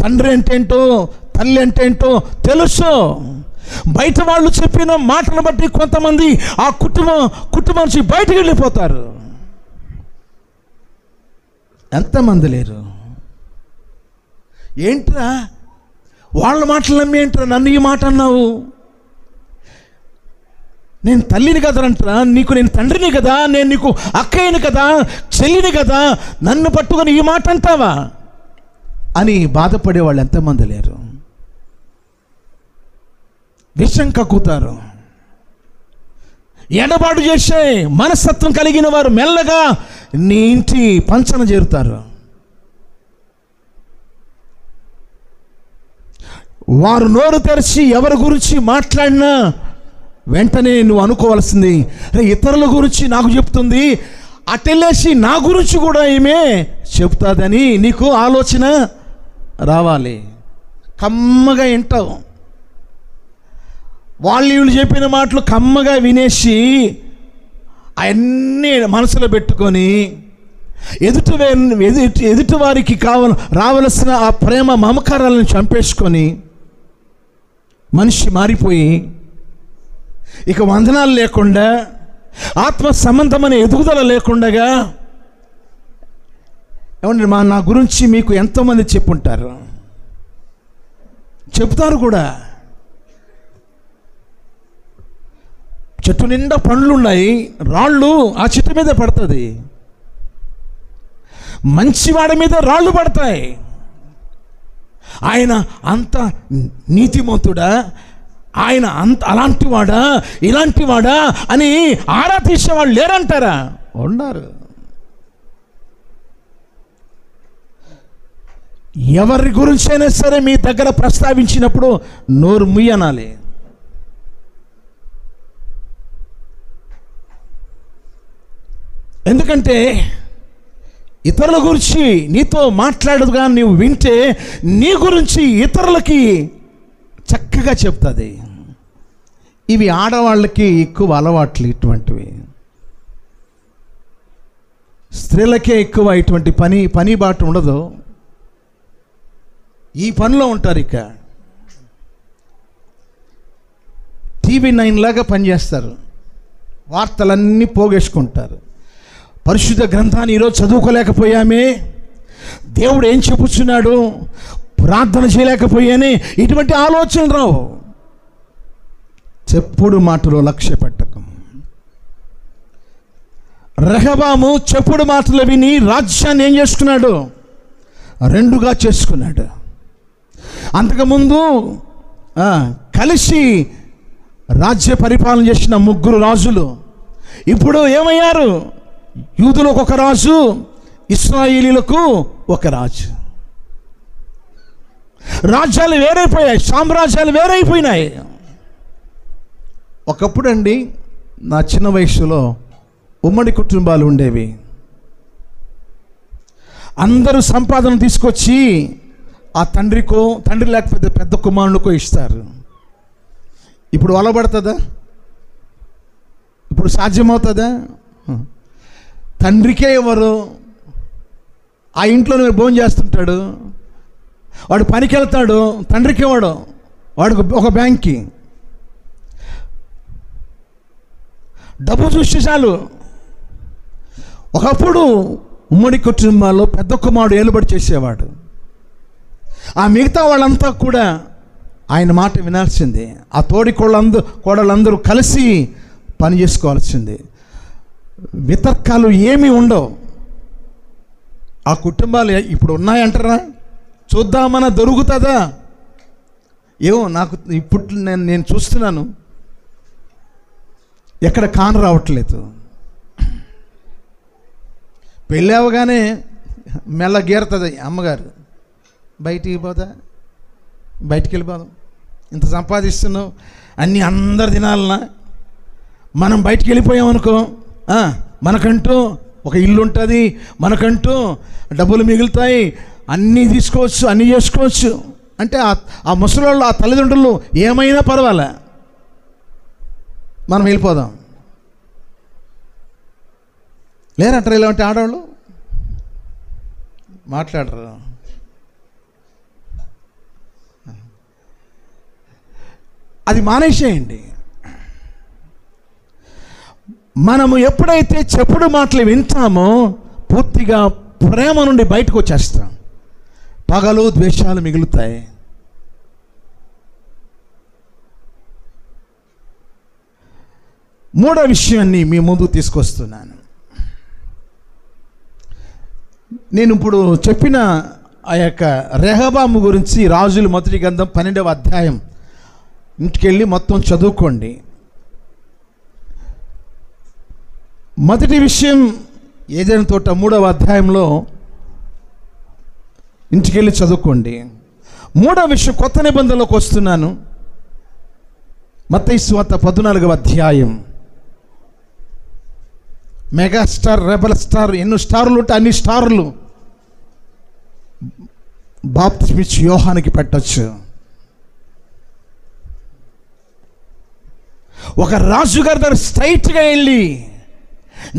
తండ్రి అంటే ఏంటో, తల్లి అంటే ఏంటో తెలుసు. బయట వాళ్ళు చెప్పిన మాటలను బట్టి కొంతమంది ఆ కుటుంబం నుంచి బయటకు వెళ్ళిపోతారు. ఎంతమంది లేరు? ఏంట్రా వాళ్ళ మాటలు నమ్మి ఏంట్రా నన్ను ఈ మాట అన్నావు? నేను తల్లిని కదరంటరా, నీకు నేను తండ్రిని కదా, నేను నీకు అక్కయ్యని కదా, చెల్లిని కదా, నన్ను పట్టుకొని ఈ మాట అంటావా అని బాధపడే వాళ్ళు ఎంతమంది లేరు? విషం కక్కుతారు. ఎడబాటు చేసే మనస్తత్వం కలిగిన వారు మెల్లగా నీ ఇంటి పంచన చేరుతారు. వారు నోరు తెరిచి ఎవరి గురించి మాట్లాడినా వెంటనే నువ్వు అనుకోవాల్సింది, ఇతరుల గురించి నాకు చెప్తుంది, అటెళ్ళేసి నా గురించి కూడా ఈమె చెప్తాదని నీకు ఆలోచన రావాలి. కమ్మగా వింటావు. వీళ్ళు చెప్పిన మాటలు కమ్మగా వినేసి అవన్నీ మనసులో పెట్టుకొని ఎదుటి వారికి రావలసిన ఆ ప్రేమ మమకారాలను చంపేసుకొని మనిషి మారిపోయి ఇక వందనాలు లేకుండా, ఆత్మ సంబంధమైన ఎదుగుదల లేకుండగా, ఏమండి నా గురించి మీకు ఎంతోమంది చెప్పుంటారు, చెప్తారు కూడా. చెట్టు నిండా పండ్లు ఉన్నాయి, రాళ్ళు ఆ చెట్టు మీద పడుతుంది, మంచివాడి మీద రాళ్ళు పడతాయి. ఆయన అంత నీతిమంతుడా, ఆయన అంత అలాంటి వాడా ఇలాంటి వాడా అని ఆరా తీసేవాళ్ళు లేరంటారా? ఉన్నారు. ఎవరి గురించైనా సరే మీ దగ్గర ప్రస్తావించినప్పుడు నోరు ముయ్యనాలి. ఎందుకంటే ఇతరుల గురించి నీతో మాట్లాడదుగా నీవు వింటే నీ గురించి ఇతరులకి చక్కగా చెప్తుంది. ఇవి ఆడవాళ్ళకి ఎక్కువ అలవాట్లు, ఇటువంటివి. స్త్రీలకే ఎక్కువ ఇటువంటి పని బాట ఉండదు, ఈ పనిలో ఉంటారు. ఇక టీవీ 9 లాగా పనిచేస్తారు, వార్తలన్నీ పోగేసుకుంటారు. పరిశుద్ధ గ్రంథాన్ని ఈరోజు చదువుకోలేకపోయామే, దేవుడు ఏం చెప్పుచున్నాడు, ప్రార్థన చేయలేకపోయానే, ఇటువంటి ఆలోచనలు రావు. చెప్పుడు మాటలో లక్ష్య పెట్టకం. రెహబాము చెప్పుడు మాటలు విని రాజ్యాన్ని ఏం చేసుకున్నాడు? 2గా చేసుకున్నాడు. అంతకుముందు కలిసి రాజ్య పరిపాలన చేసిన 3 రాజులు ఇప్పుడు ఏమయ్యారు? యూదులకు ఒక రాజు, ఇశ్రాయేలీలకు ఒక రాజు. రాజ్యాలు వేరైపోయాయి, సామ్రాజ్యాలు వేరైపోయినాయి. ఒకప్పుడు అండి, నా చిన్న వయసులో ఉమ్మడి కుటుంబాలు ఉండేవి. అందరూ సంపాదన తీసుకొచ్చి ఆ తండ్రి లేకపోతే పెద్ద కుమారునికో ఇస్తారు. ఇప్పుడు వలబడుతుందా? ఇప్పుడు సాధ్యమవుతుందా? తండ్రికే ఎవరు? ఆ ఇంట్లో భోజనం చేస్తుంటాడు, వాడు పనికి వెళ్తాడు, తండ్రికి వాడు ఒక బ్యాంక్కి డబ్బు చూస్తే చాలు. ఒకప్పుడు ఉమ్మడి కుటుంబాల్లో పెద్ద కుమారుడు ఏలుబడి చేసేవాడు, ఆ మిగతా వాళ్ళంతా కూడా ఆయన మాట వినాల్సిందే. ఆ కోడలందరూ కలిసి పని చేసుకోవాల్సిందే. వితర్కాలు ఏమీ ఉండవు. ఆ కుటుంబాలు ఇప్పుడు ఉన్నాయంటారా? చూద్దామన్నా దొరుకుతుందా? ఏమో నాకు ఇప్పుడు నేను చూస్తున్నాను, ఎక్కడ కాను రావట్లేదు. పెళ్ళి అవగానే మెల్ల గీరుతుంది అమ్మగారు, బయటికి వెళ్ళిపోదాం, ఇంత సంపాదిస్తున్నావు, అన్నీ అందరు తినాలన్నా. మనం బయటికి వెళ్ళిపోయామనుకో, మనకంటూ ఒక ఇల్లు ఉంటుంది, మనకంటూ డబ్బులు మిగులుతాయి, అన్నీ తీసుకోవచ్చు, అన్నీ చేసుకోవచ్చు. అంటే ఆ ముసలోళ్ళు, ఆ తల్లిదండ్రులు ఏమైనా పర్వాలే, మనం వెళ్ళిపోదాం. లేరంటారు ఇలాంటి ఆడవాళ్ళు? మాట్లాడరు. అది మానేసేయండి. మనము ఎప్పుడైతే చెప్పుడు మాటలు వింటామో పూర్తిగా ప్రేమ నుండి బయటకు వచ్చేస్తాం, పగలు ద్వేషాలు మిగులుతాయి. మూడో విషయాన్ని మీ ముందుకు తీసుకొస్తున్నాను. నేను ఇప్పుడు చెప్పిన ఆ యొక్క రెహబాము గురించి రాజుల మొదటి గ్రంథం 12వ అధ్యాయం ఇంటికెళ్ళి మొత్తం చదువుకోండి. మొదటి విషయం ఏదైనా తోట 3వ అధ్యాయంలో ఇంటికెళ్ళి చదువుకోండి. 3వ విషయం కొత్త నిబంధనలోకి వస్తున్నాను. మత్తయి సువార్త 14వ అధ్యాయం. మెగాస్టార్, రెబల్ స్టార్, ఎన్నో స్టార్లు ఉంటే అన్ని స్టార్లు బాప్తిస్మిచ్చి యోహానికి పెట్టచ్చు. ఒక రాజుగారి దగ్గర స్ట్రైట్గా వెళ్ళి,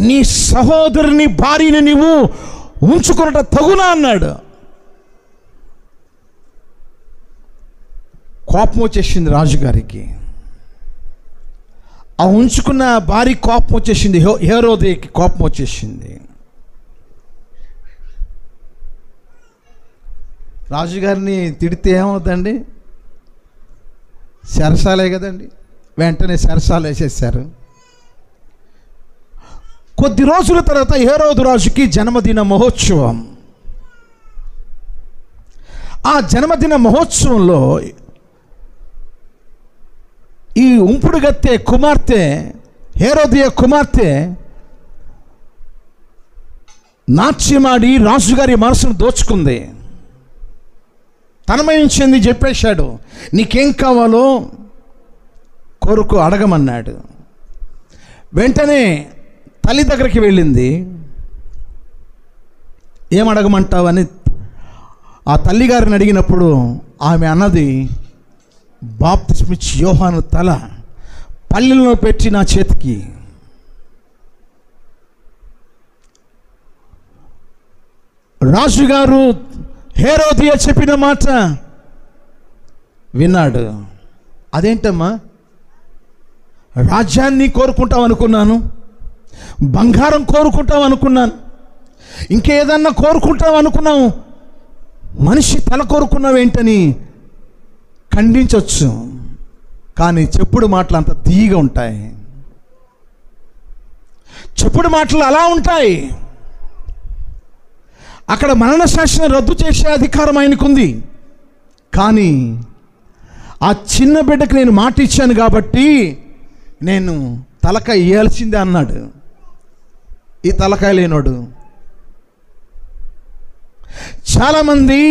నీ సహోదరుని భార్యని నీవు ఉంచుకున్నట తగునా అన్నాడు. కోపం వచ్చేసింది రాజుగారికి. ఆ ఉంచుకున్న భార్య కోపం వచ్చేసింది, హేరోదేకి కోపం వచ్చేసింది. రాజుగారిని తిడితే ఏమవుతుందండి? సరసాలే కదండి. వెంటనే సరసాలు వేసేసారు. కొద్ది రోజుల తర్వాత హేరోదు రాజుకి జన్మదిన మహోత్సవం. ఆ జన్మదిన మహోత్సవంలో ఈ ఉంపుడుగత్తె కుమార్తె, హేరోదియ కుమార్తె నాట్యమాడి రాజుగారి మనసును దోచుకుంది. తన్మయించింది, చెప్పేశాడు, నీకేం కావాలో కోరుకు అడగమన్నాడు. వెంటనే తల్లి దగ్గరికి వెళ్ళింది. ఏమడగమంటావని ఆ తల్లిగారిని అడిగినప్పుడు ఆమె అన్నది, బాప్తిస్మిచ్చి యోహాను తల పల్లెల్లో పెట్టి నా చేతికి. రాజుగారు హేరోదియ చెప్పిన మాట విన్నాడు. అదేంటమ్మా, రాజ్యాన్ని కోరుకుంటాం అనుకున్నాను, బంగారం కోరుకుంటాం అనుకున్నాను, ఇంకేదన్నా కోరుకుంటాం అనుకున్నావు, మనిషి తల కోరుకున్నావేంటని ఖండించవచ్చు. కానీ చెప్పుడు మాటలు అంత తీయగా ఉంటాయి. చెప్పుడు మాటలు అలా ఉంటాయి. అక్కడ మరణ శాసనం రద్దు చేసే అధికారం ఆయనకుంది. కానీ ఆ చిన్న బిడ్డకు నేను మాట ఇచ్చాను కాబట్టి నేను తలకాయ ఇయ్యాల్సిందే అన్నాడు. ఈ తలకాయ లేనోడు. చాలామంది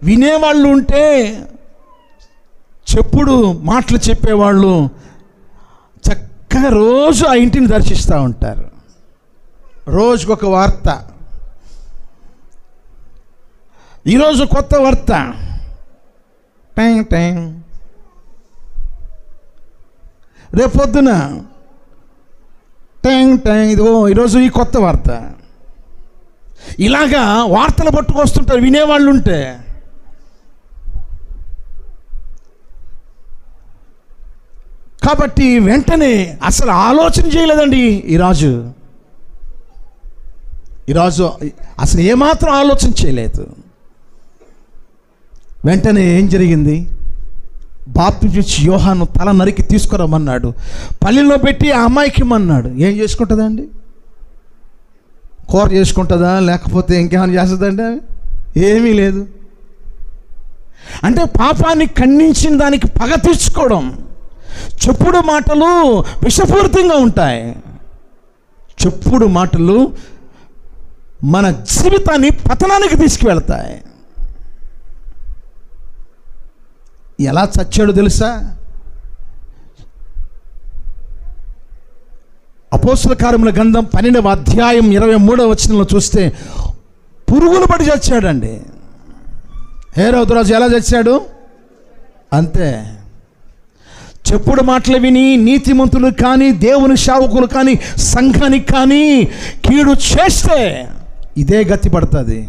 వినేవాళ్ళు ఉంటే చెప్పుడు మాటలు చెప్పేవాళ్ళు చక్కగా రోజు ఆ ఇంటిని దర్శిస్తూ ఉంటారు. రోజుకొక వార్త, ఈరోజు కొత్త వార్త, ట్యాంగ్ ట్యాంగ్, రేపొద్దున ట్యాంగ్ ట్యాంగ్, ఇదిగో ఈరోజు ఈ కొత్త వార్త. ఇలాగా వార్తలు పట్టుకొస్తుంటారు వినేవాళ్ళు ఉంటే. కాబట్టి వెంటనే అసలు ఆలోచన చేయలేదండి ఈ రాజు అసలు ఏమాత్రం ఆలోచన చేయలేదు. వెంటనే ఏం జరిగింది? బాప్తిస్మిచ్చి యోహాను తల నరికి తీసుకురమ్మన్నాడు. పల్లెల్లో పెట్టి ఆ అమ్మాయికి ఇమ్మన్నాడు. ఏం చేసుకుంటుందండి? కూర చేసుకుంటుందా, లేకపోతే ఇంకేమైనా చేస్తుందండి? ఏమీ లేదు. అంటే పాపాన్ని ఖండించిన దానికి పగ తీర్చుకోవడం. చెప్పుడు మాటలు విషపూరితంగా ఉంటాయి. చెప్పుడు మాటలు మన జీవితాన్ని పతనానికి తీసుకువెళ్తాయి. ఎలా చచ్చాడు తెలుసా? అపోస్తల కార్యముల గ్రంథం 12వ అధ్యాయం 23వ వచనంలో చూస్తే పురుగులు పడి చచ్చాడండి. హేరోదు రాజు ఎలా చచ్చాడు? అంతే. చెప్పుడు మాటలు విని నీతిమంతులు కానీ, దేవుని సేవకులు కానీ, సంఘానికి కానీ కీడు చేస్తే ఇదే గతి పడుతుంది.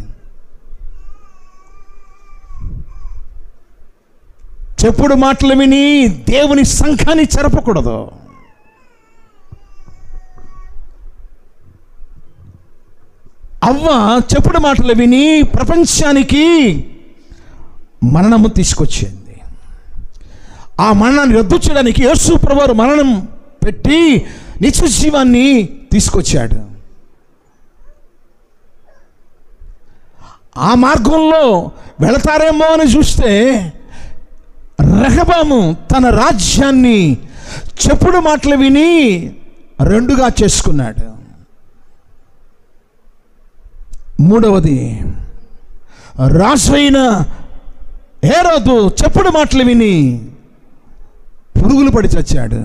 చెప్పుడు మాటలు విని దేవుని సంఘాన్ని చెరపకూడదు. అవ్వ చెప్పుడు మాటలు విని ప్రపంచానికి మరణము తీసుకొచ్చింది. ఆ మరణాన్ని రద్దు చేయడానికి యేసు ప్రభువారు మరణం పెట్టి నిత్య జీవాన్ని తీసుకొచ్చాడు. ఆ మార్గంలో వెళతారేమో అని చూస్తే రెహబాము తన రాజ్యాన్ని చెప్పుడు మాటలు విని రెండుగా చేసుకున్నాడు. మూడవది, రాజైన హేరోదు చెప్పుడు మాటలు విని పురుగులు పడి చచ్చాడు.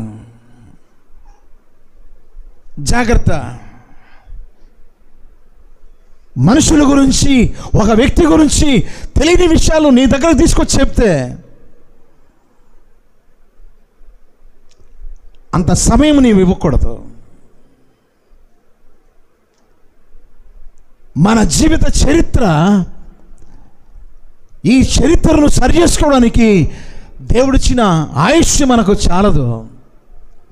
జాగ్రత్త. మనుషుల గురించి, ఒక వ్యక్తి గురించి తెలియని విషయాలు నీ దగ్గరకు తీసుకొచ్చి చెప్తే అంత సమయం నీవు ఇవ్వకూడదు. మన జీవిత చరిత్ర, ఈ చరిత్రను సరి చేసుకోవడానికి దేవుడిచ్చిన ఆయుష్ మనకు చాలదు.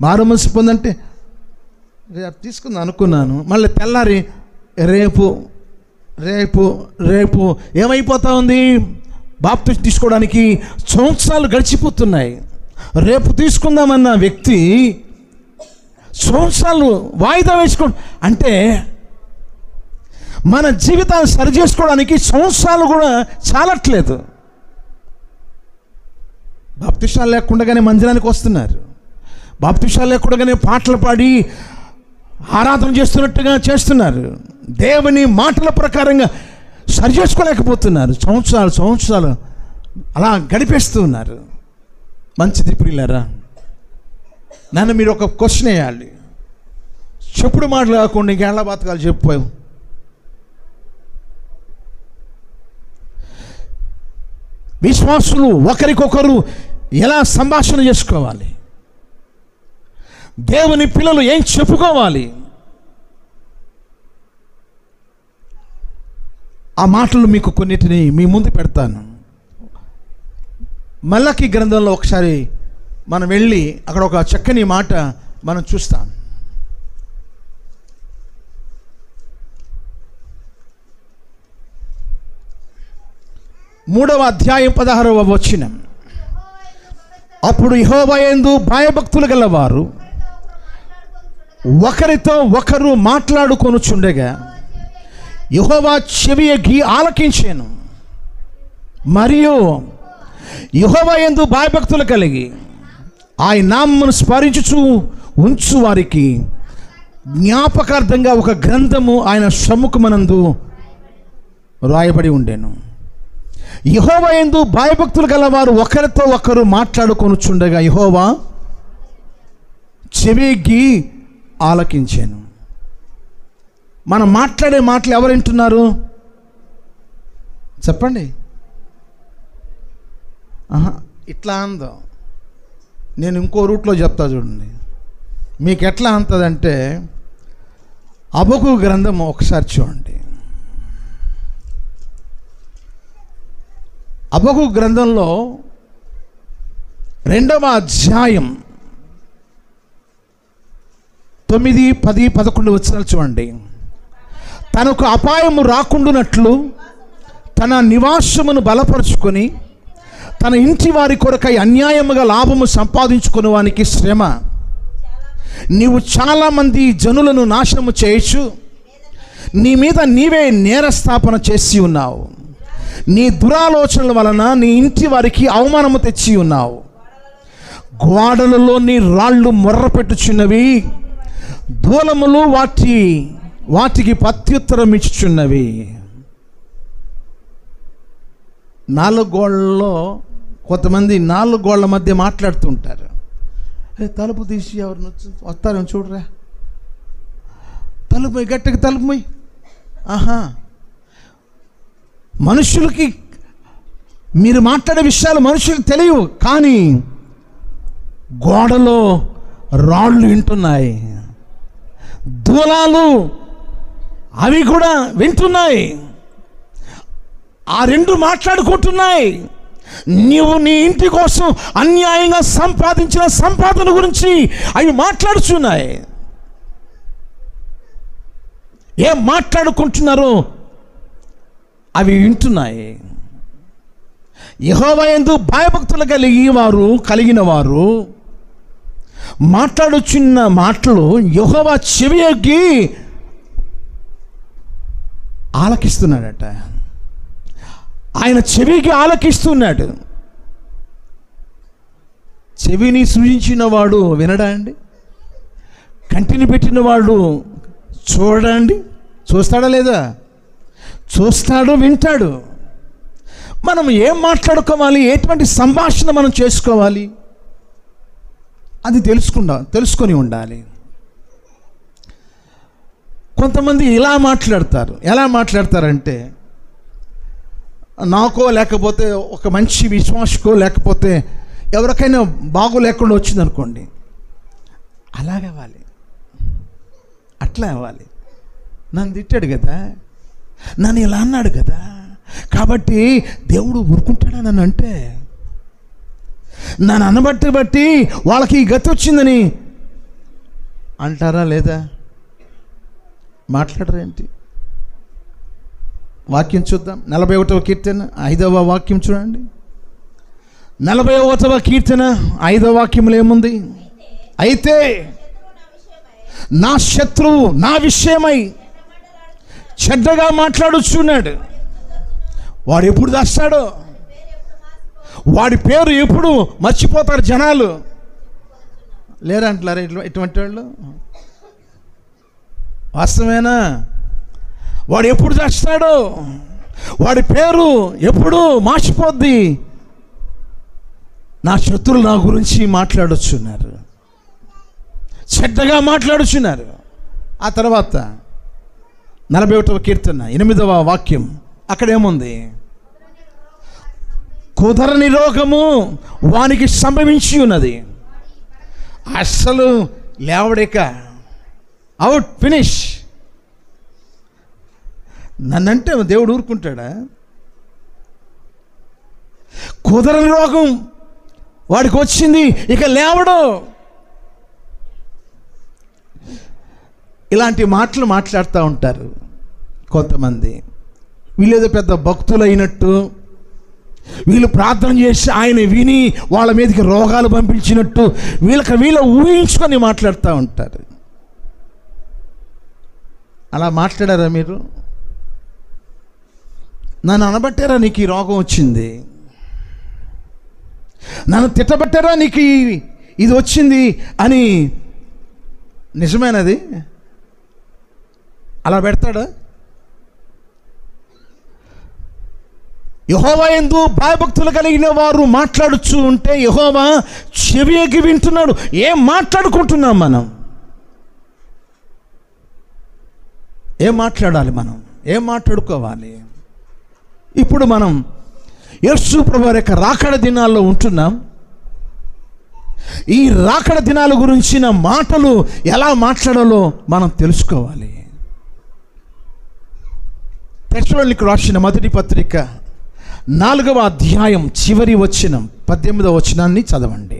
మారు మనసు పొందంటే రేపు తీసుకుందాం అనుకున్నాను, మళ్ళీ తెల్లారి రేపు రేపు రేపు ఏమైపోతా ఉంది? బాప్తిసం తీసుకోవడానికి సంవత్సరాలు గడిచిపోతున్నాయి. రేపు తీసుకుందామన్న వ్యక్తి సంవత్సరాలు వాయిదా వేసుకో అంటే మన జీవితాన్ని సరి చేసుకోవడానికి సంవత్సరాలు కూడా చాలట్లేదు. బాప్తిసాలు లేకుండానే మందిరానికి వస్తున్నారు, బాప్తిసాలు లేకుండానే పాటలు పాడి ఆరాధన చేస్తున్నట్టుగా చేస్తున్నారు. దేవుని మాటల ప్రకారంగా సరి చేసుకోలేకపోతున్నారు. సంవత్సరాలు అలా గడిపేస్తూ ఉన్నారు. మంచిది ప్రియులారా, నన్ను మీరు ఒక క్వశ్చన్ వేయాలి. చెప్పుడు మాటలు కాకుండా ఇంకేళ్ల బాతకాలు చెప్పావు. విశ్వాసులు ఒకరికొకరు ఎలా సంభాషణ చేసుకోవాలి, దేవుని పిల్లలు ఏం చెప్పుకోవాలి, ఆ మాటలు మీకు కొన్నిటిని మీ ముందు పెడతాను. మలకి గ్రంథంలో ఒకసారి మనం వెళ్ళి అక్కడ ఒక చక్కని మాట మనం చూస్తాం. మూడవ అధ్యాయం 16వ వచనం. అప్పుడు యెహోవా యందు భయభక్తులు గలవారు ఒకరితో ఒకరు మాట్లాడుకొనుచుండగా యెహోవా చెవియొగ్గి ఆలకించెను. మరియు యెహోవా యందు భయభక్తులు కలిగి ఆయన నామమును స్మరించుచు ఉంచు వారికి జ్ఞాపకార్థంగా ఒక గ్రంథము ఆయన సమ్ముఖమనందు రాయబడి ఉండెను. యెహోవా యందు భయభక్తులు గలవారు ఒకరితో ఒకరు మాట్లాడుకొనుచుండగా యెహోవా చెవియొగ్గి ఆలకించెను. మనం మాట్లాడే మాటలు ఎవరు వింటున్నారు చెప్పండి? ఇట్లా అందో, నేను ఇంకో రూట్లో చెప్తా చూడండి. మీకు ఎట్లా అంతదంటే హబక్కూకు గ్రంథం ఒకసారి చూడండి. హబక్కూకు గ్రంథంలో 2వ అధ్యాయం 9, 10, 11 వచనాలు చూడండి. తనకు అపాయము రాకుండానట్లు తన నివాసమును బలపరుచుకొని తన ఇంటి వారి కొరకై అన్యాయముగా లాభము సంపాదించుకునే వానికి శ్రమ. నీవు చాలామంది జనులను నాశనము చేయొచ్చు, నీ మీద నీవే నేరస్థాపన చేసి ఉన్నావు. నీ దురాలోచనల వలన నీ ఇంటి వారికి అవమానము తెచ్చి ఉన్నావు. గోడలలో నీ రాళ్ళు మొర్రపెట్టుచున్నవి, దూలములు వాటికి ప్రత్యుత్తరం ఇచ్చుచున్నవి. 4 గోళ్ళలో కొంతమంది 4 గోళ్ళ మధ్య మాట్లాడుతుంటారు. తలుపు తీసి ఎవరిని వస్తారేమో చూడరా, తలుపు గట్టిగా తలుపు. మనుషులకి మీరు మాట్లాడే విషయాలు మనుషులకు తెలియవు, కానీ గోడలో రాళ్ళు వింటున్నాయి, దూలాలు అవి కూడా వింటున్నాయి. ఆ రెండు మాట్లాడుకుంటున్నాయి. నీవు నీ ఇంటి కోసం అన్యాయంగా సంపాదించిన సంపాదన గురించి అవి మాట్లాడుచున్నాయి. ఏం మాట్లాడుకుంటున్నారో అవి వింటున్నాయి. యెహోవా యందు భయభక్తులు కలిగిన వారు మాట్లాడుచున్న మాటలు యెహోవా చెవియొగ్గి ఆలకిస్తున్నాడట. ఆయన చెవికి ఆలకిస్తున్నాడు. చెవిని సృజించిన వాడు వినడా అండి? కంటిని పెట్టిన వాడు చూడడా అండి? చూస్తాడా లేదా? చూస్తాడు, వింటాడు. మనం ఏం మాట్లాడుకోవాలి, ఎటువంటి సంభాషణ మనం చేసుకోవాలి, అది తెలుసుకొని ఉండాలి. కొంతమంది ఇలా మాట్లాడతారు. ఎలా మాట్లాడతారంటే, నాకో లేకపోతే ఒక మంచి విశ్వాసకో లేకపోతే ఎవరికైనా బాగో లేకుండా వచ్చిందనుకోండి, అలాగవ్వాలి, అట్లా అవ్వాలి. నన్ను తిట్టాడు కదా, నన్ను ఇలా అన్నాడు కదా, కాబట్టి దేవుడు ఊరుకుంటాడా నన్ను అంటే? నన్ను బట్టి వాళ్ళకి ఈ గతి వచ్చిందని అంటారా లేదా? మాట్లాడరేంటి? వాక్యం చూద్దాం. 41వ కీర్తన 5వ వాక్యం చూడండి. 41వ కీర్తన 5వ వాక్యంలో ఏముంది? అయితే నా శత్రువు నా విషయమై చెడ్డగా మాట్లాడుచున్నాడు. వాడు ఎప్పుడు దాస్తాడో, వాడి పేరు ఎప్పుడు మర్చిపోతారు జనాలు. లేరంటారా ఇటువంటి వాళ్ళు? వాస్తవేనా? వాడు ఎప్పుడు చేస్తాడో, వాడి పేరు ఎప్పుడు మార్చిపోద్ది. నా శత్రువులు నా గురించి మాట్లాడుచున్నారు, చెడ్డగా మాట్లాడుచున్నారు. ఆ తర్వాత 41వ కీర్తన 8వ వాక్యం అక్కడేముంది? కుదరని రోగము వానికి సంభవించి ఉన్నది. అస్సలు లేవడేక, అవుట్, ఫినిష్. నన్నంటే దేవుడు ఊరుకుంటాడా? కుదరని రోగం వాడికి వచ్చింది, ఇక లేవడు. ఇలాంటి మాటలు మాట్లాడుతూ ఉంటారు కొంతమంది. వీళ్ళేదో పెద్ద భక్తులు అయినట్టు, వీళ్ళు ప్రార్థన చేసి ఆయన విని వాళ్ళ మీదకి రోగాలు పంపించినట్టు వీళ్ళ ఊహించుకొని మాట్లాడుతూ ఉంటారు. అలా మాట్లాడారా మీరు? నన్ను అనబట్టారా నీకు ఈ రోగం వచ్చింది? నన్ను తిట్టబట్టారా నీకు ఇది వచ్చింది అని నిజమేనది? అలా పెడతాడా? యెహోవా యందు భయభక్తులు కలిగిన వారు మాట్లాడుచూ ఉంటే యెహోవా చెవియకి వింటున్నాడు. ఏం మాట్లాడుకుంటున్నాం మనం? ఏం మాట్లాడాలి మనం? ఏం మాట్లాడుకోవాలి? ఇప్పుడు మనం యేసు ప్రభువారి యొక్క రాకడ దినాల్లో ఉంటున్నాం. ఈ రాకడ దినాల గురించిన మాటలు ఎలా మాట్లాడాలో మనం తెలుసుకోవాలి. తెస్సలోనికీయులకు రాసిన మొదటి పత్రిక 4వ అధ్యాయం చివరి వచనం 18వ వచనాన్ని చదవండి.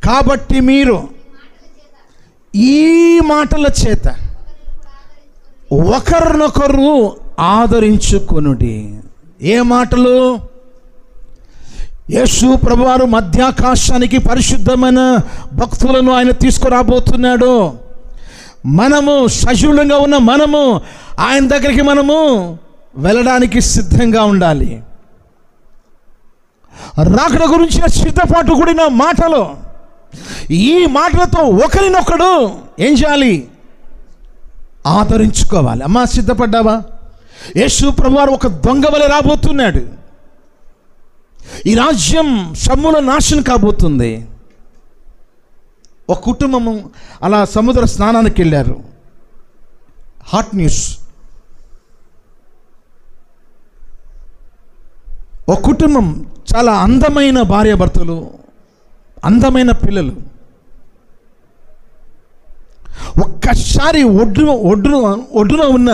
కాబట్టి మీరు ఈ మాటల చేత ఒకరినొకరు ఆదరించుకొనుడి. ఏ మాటలు? యేసు ప్రభువారు మధ్యాకాశానికి పరిశుద్ధమైన భక్తులను ఆయన తీసుకురాబోతున్నాడు. మనము సజీవులంగా ఉన్న మనము ఆయన దగ్గరికి మనము వెళ్ళడానికి సిద్ధంగా ఉండాలి. రాకడ గురించిన సిద్ధపాటు కూడిన మాటలు. ఈ మాటలతో ఒకరినొకడు ఏం చేయాలి? ఆదరించుకోవాలి. అమ్మా, సిద్ధపడ్డావా? యేసు ప్రభువారు ఒక దొంగ వలె రాబోతున్నాడు. ఈ రాజ్యం సమూల నాశనం కాబోతుంది. ఒక కుటుంబము అలా సముద్ర స్నానానికి వెళ్ళారు. Hot news. ఒక కుటుంబం, చాలా అందమైన భార్యాభర్తలు, అందమైన పిల్లలు. ఒక్కసారి ఒడ్డున ఉన్న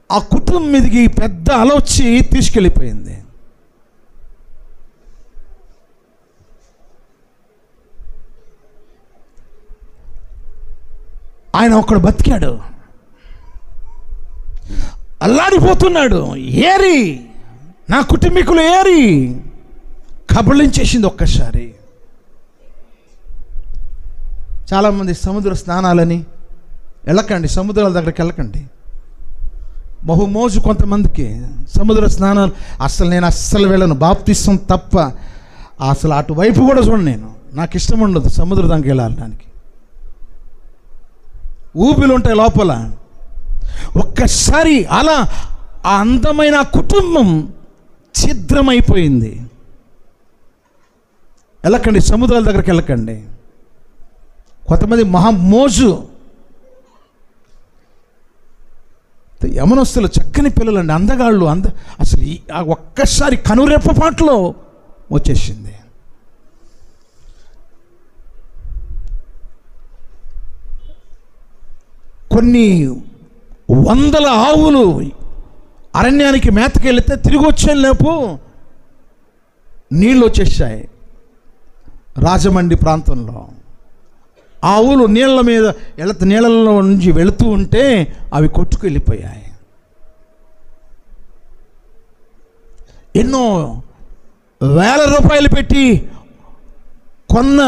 ఆ కుటుంబం మీదకి పెద్ద అల వచ్చి తీసుకెళ్ళిపోయింది. ఆయన ఒక్కడు బతికాడు. అల్లాడిపోతున్నాడు. ఏరి నా కుటుంబీకులు ఏరి కబళించేసింది ఒక్కసారి. చాలామంది సముద్ర స్నానాలని వెళ్ళకండి, సముద్రాల దగ్గరికి వెళ్ళకండి. బహుమోజు కొంతమందికి సముద్ర స్నానాలు. నేను అస్సలు వెళ్ళను, బాప్తిసం తప్ప. అసలు అటువైపు కూడా చూడండి. నాకు ఇష్టం ఉండదు సముద్ర దానికి వెళ్ళడానికి. ఊపిలు ఉంటాయి లోపల. ఒక్కసారి అలా ఆ అందమైన కుటుంబం ఛిద్రమైపోయింది. వెళ్ళకండి, సముద్రాల దగ్గరికి వెళ్ళకండి. కొంతమంది మోజు యమనస్తులు, చక్కని పిల్లలండి, అందగాళ్ళు. అసలు ఒక్కసారి కనురెప్పపాట్లో వచ్చేసింది. కొన్ని వందల ఆవులు అరణ్యానికి మేతకెళ్తే తిరిగి వచ్చేలోపు నీళ్ళు వచ్చేసాయి. రాజమండ్రి ప్రాంతంలో ఆవులు నీళ్ళలో నుంచి వెళుతూ ఉంటే అవి కొట్టుకు వెళ్ళిపోయాయి. ఎన్నో వేల రూపాయలు పెట్టి కొన్న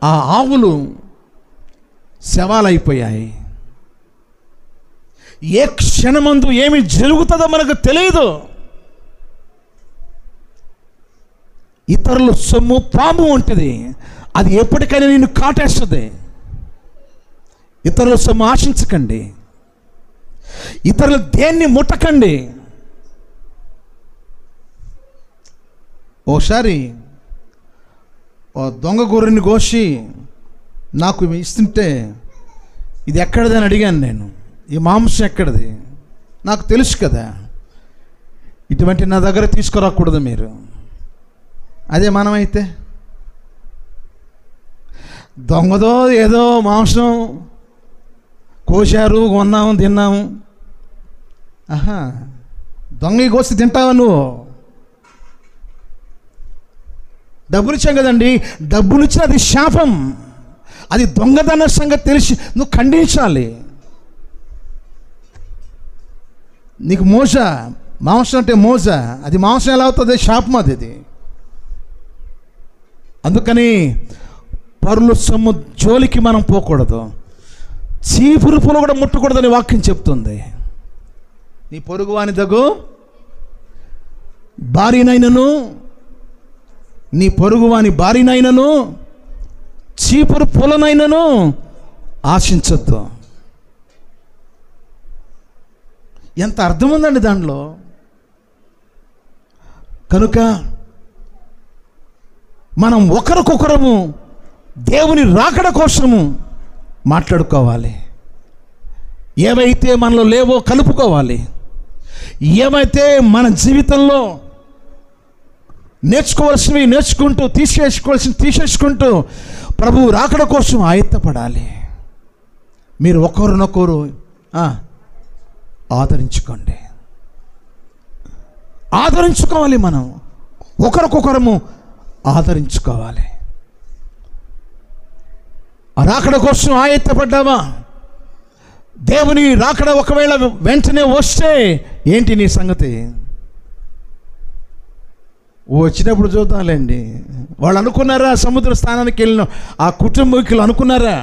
ఆ ఆవులు శవాలైపోయాయి. ఏ క్షణమందు ఏమి జరుగుతుందో మనకు తెలియదు. ఇతరుల సొమ్ము పాము ఉంటుంది, అది ఎప్పటికైనా నిన్ను కాటేస్తుంది. ఇతరుల సొమ్ము ఆశించకండి, ఇతరులు దేన్ని ముట్టకండి. ఓసారి దొంగ గొర్రెని కోసి నాకు ఇస్తుంటే, ఇది ఎక్కడిది అని అడిగాను నేను. ఈ మాంసం ఎక్కడిది? నాకు తెలుసు కదా, ఇటువంటి నా దగ్గర తీసుకురాకూడదు మీరు. అదే మనమైతే దొంగదో ఏదో మాంసం కోశారు, కొన్నాము, తిన్నాము. దొంగ కోసి తింటావా నువ్వు? డబ్బులు ఇచ్చాం కదండి, డబ్బులు ఇచ్చిన అది శాపం. అది దొంగదన సంగతి తెలిసి నువ్వు ఖండించాలి. నీకు మోస మాంసం అంటే మోస, అది మాంసం ఎలా అవుతుంది? శాపం అది. అందుకని పరుల సొమ్ము జోలికి మనం పోకూడదు. చీపురు పులు కూడా ముట్టకూడదని వాక్యం చెప్తుంది. నీ పొరుగువాని దగ్గు భార్యనైనను, నీ పొరుగువాని భార్యనైనను, చీపురు పులనైనను ఆశించొద్దు. ఎంత అర్థం ఉందండి దానిలో. కనుక మనం ఒకరికొకరము దేవుని రాకడ కోసము మాట్లాడుకోవాలి. ఏవైతే మనలో లేవో కలుపుకోవాలి. ఏవైతే మన జీవితంలో నేర్చుకోవాల్సినవి నేర్చుకుంటూ, తీసేసుకుంటూ ప్రభు రాకడ కోసం ఆయత్తపడాలి. మీరు ఒకరినొకరు ఆదరించుకోండి. ఆదరించుకోవాలి. మనం ఒకరికొకరము ఆదరించుకోవాలి. రాకడ కోసం ఆయత్తపడ్డావా? దేవుని రాకడ ఒకవేళ వెంటనే వస్తే ఏంటి నీ సంగతి? వచ్చినప్పుడు చూద్దాంలేండి. వాళ్ళు అనుకున్నారా సముద్ర స్థానానికి వెళ్ళిన ఆ కుటుంబీకులు అనుకున్నారా?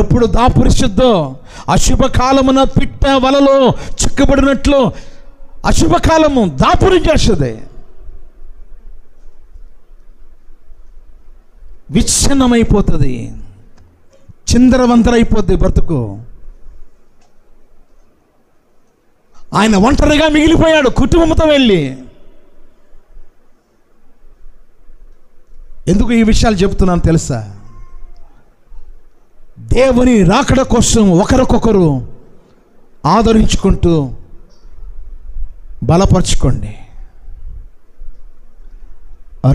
ఎప్పుడు దాపురిశుద్ధో అశుభకాలమున పిట్ట వలలో చిక్కబడినట్లు అశుభకాలము దాపురి చేస్తుంది. విచ్ఛిన్నమైపోతుంది, చిందరవందరైపోద్ది బ్రతుకు. ఆయన ఒంటరిగా మిగిలిపోయాడు కుటుంబంతో వెళ్ళి. ఎందుకు ఈ విషయాలు చెబుతున్నాను తెలుసా? దేవుని రాకడ కోసం ఒకరికొకరు ఆదరించుకుంటూ బలపరచుకోండి.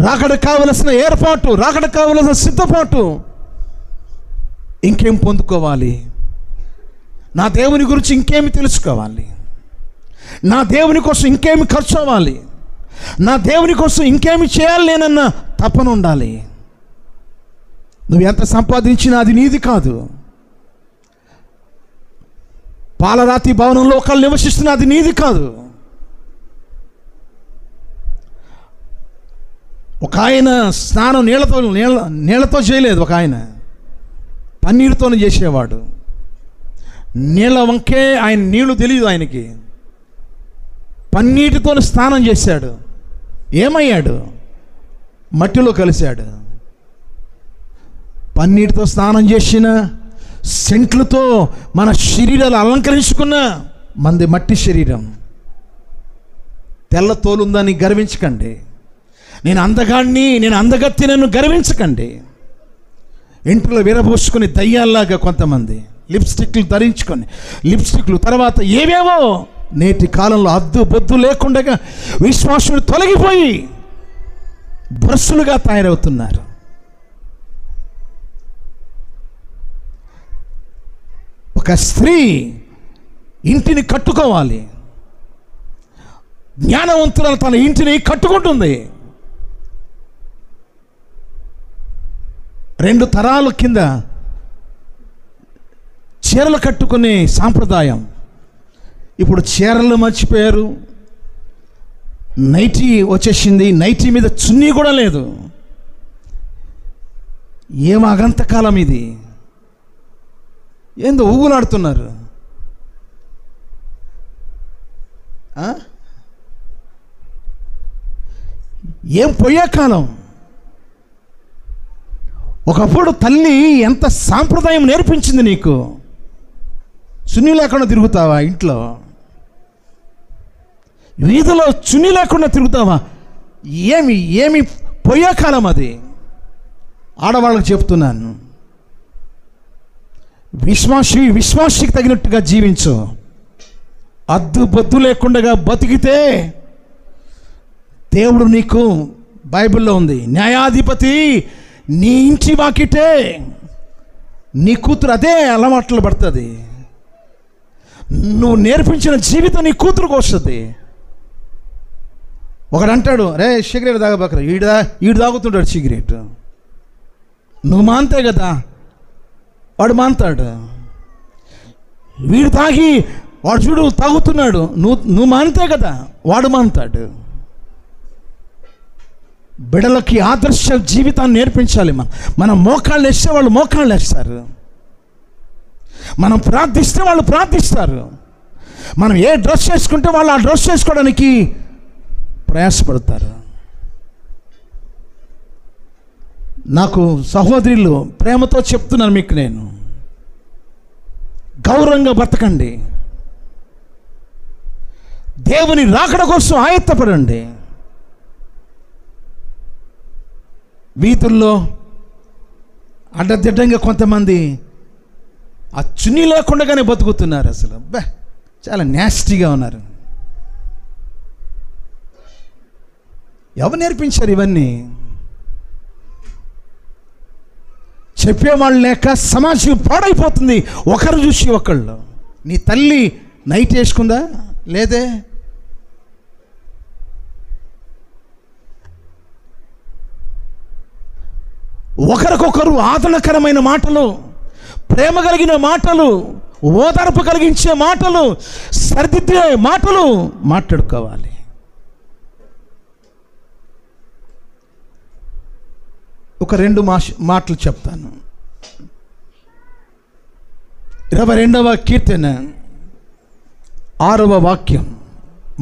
రాకడ కావలసిన ఏర్పాటు, రాకడ కావలసిన సిద్ధపాటు ఇంకేం పొందుకోవాలి? నా దేవుని గురించి ఇంకేమి తెలుసుకోవాలి? నా దేవుని కోసం ఇంకేమి ఖర్చు అవ్వాలి? నా దేవుని కోసం ఇంకేమి చేయాలి నేనన్న తపన ఉండాలి. నువ్వు ఎంత సంపాదించినా అది నీది కాదు. పాలరాతి భవనంలో ఒకళ్ళు నివసిస్తున్నా అది నీది కాదు. ఒక ఆయన స్నానం నీళ్లతో చేయలేదు. ఒక ఆయన పన్నీరుతోనే చేసేవాడు. నీళ్ళ వంకే ఆయన నీళ్లు తెలియదు ఆయనకి. పన్నీటితో స్నానం చేశాడు. ఏమయ్యాడు? మట్టిలో కలిశాడు. పన్నీటితో స్నానం చేసిన, సెంట్లతో మన శరీరాలు అలంకరించుకున్న మంది మట్టి శరీరం. తెల్ల తోలుందని గర్వించకండి. నేను అందగాడిని, నేను అందగత్తి, నన్ను గర్వించకండి. ఇంట్లో విరబోసుకుని దయ్యాల్లాగా కొంతమంది లిప్స్టిక్లు ధరించుకొని, లిప్స్టిక్లు తర్వాత ఏవేవో నేటి కాలంలో అద్దు బొద్దు లేకుండా విశ్వాసులు తొలగిపోయి బ్రస్సులుగా తయారవుతున్నారు. ఒక స్త్రీ ఇంటిని కట్టుకోవాలి. జ్ఞానవంతురాలు తన ఇంటిని కట్టుకుంటుంది. 2 తరాల కింద చీరలు కట్టుకునే సాంప్రదాయం, ఇప్పుడు చీరలు మర్చిపోయారు. నైటీ వచ్చేసింది, నైటీ మీద చున్నీ కూడా లేదు. ఏం అగంతకాలం ఇది, ఏందో ఊగులాడుతున్నారు. ఏం పోయే కాలం. ఒకప్పుడు తల్లి ఎంత సాంప్రదాయం నేర్పించింది నీకు. చున్నీ లేకుండా తిరుగుతావా ఇంట్లో? వీధిలో చున్నీ లేకుండా తిరుగుతావా? ఏమి పోయే కాలం అది. ఆడవాళ్ళకి చెప్తున్నాను, విశ్వాసికి తగినట్టుగా జీవించు. అద్దు బద్దు లేకుండా బతికితే దేవుడు నీకు, బైబిల్లో ఉంది, న్యాయాధిపతి నీ ఇంటి వాకిటే. నీ కూతురు అదే అలవాట్లు పడుతుంది. నువ్వు నేర్పించిన జీవితం నీ కూతురుకు వస్తుంది. ఒకడు అంటాడు, రే సిగరెట్ తాగబకరా, ఈడు తాగుతుంటాడు సిగరెట్. నువ్వు మాంతే కదా, వాడు మాంతాడు. వీడు తాగి వాడు చూడు తాగుతున్నాడు, నువ్వు మానితే కదా వాడు మానుతాడు. బిడ్డలకి ఆదర్శ జీవితాన్ని నేర్పించాలి. మనం మోకాళ్ళు వేస్తే వాళ్ళు మోకాళ్ళు వేస్తారు, మనం ప్రార్థిస్తే వాళ్ళు ప్రార్థిస్తారు, మనం ఏ డ్రెస్ వేసుకుంటే వాళ్ళు ఆ డ్రెస్ వేసుకోవడానికి ప్రయాసపడతారు. నాకు సహోదరులు ప్రేమతో చెప్తున్నాను మీకు, నేను గౌరవంగా బతకండి. దేవుని రాకడ కోసం ఆయత్తపడండి. వీధుల్లో అడ్డదిడ్డంగా కొంతమంది ఆ చున్నీ లేకుండానే బతుకుతున్నారు. అసలు చాలా నాస్టీగా ఉన్నారు. ఎవరు నేర్పించారు ఇవన్నీ? చెప్పేవాళ్ళు లేక సమాజం పాడైపోతుంది. ఒకరు చూసి ఒకళ్ళు. నీ తల్లి నైట్ వేసుకుందా? లేదే. ఒకరికొకరు ఆదరణకరమైన మాటలు, ప్రేమ కలిగిన మాటలు, ఓదార్పు కలిగించే మాటలు, సరిదిద్దే మాటలు మాట్లాడుకోవాలి. ఒక 2 మాటలు చెప్తాను. 22వ కీర్తన 6వ వాక్యం,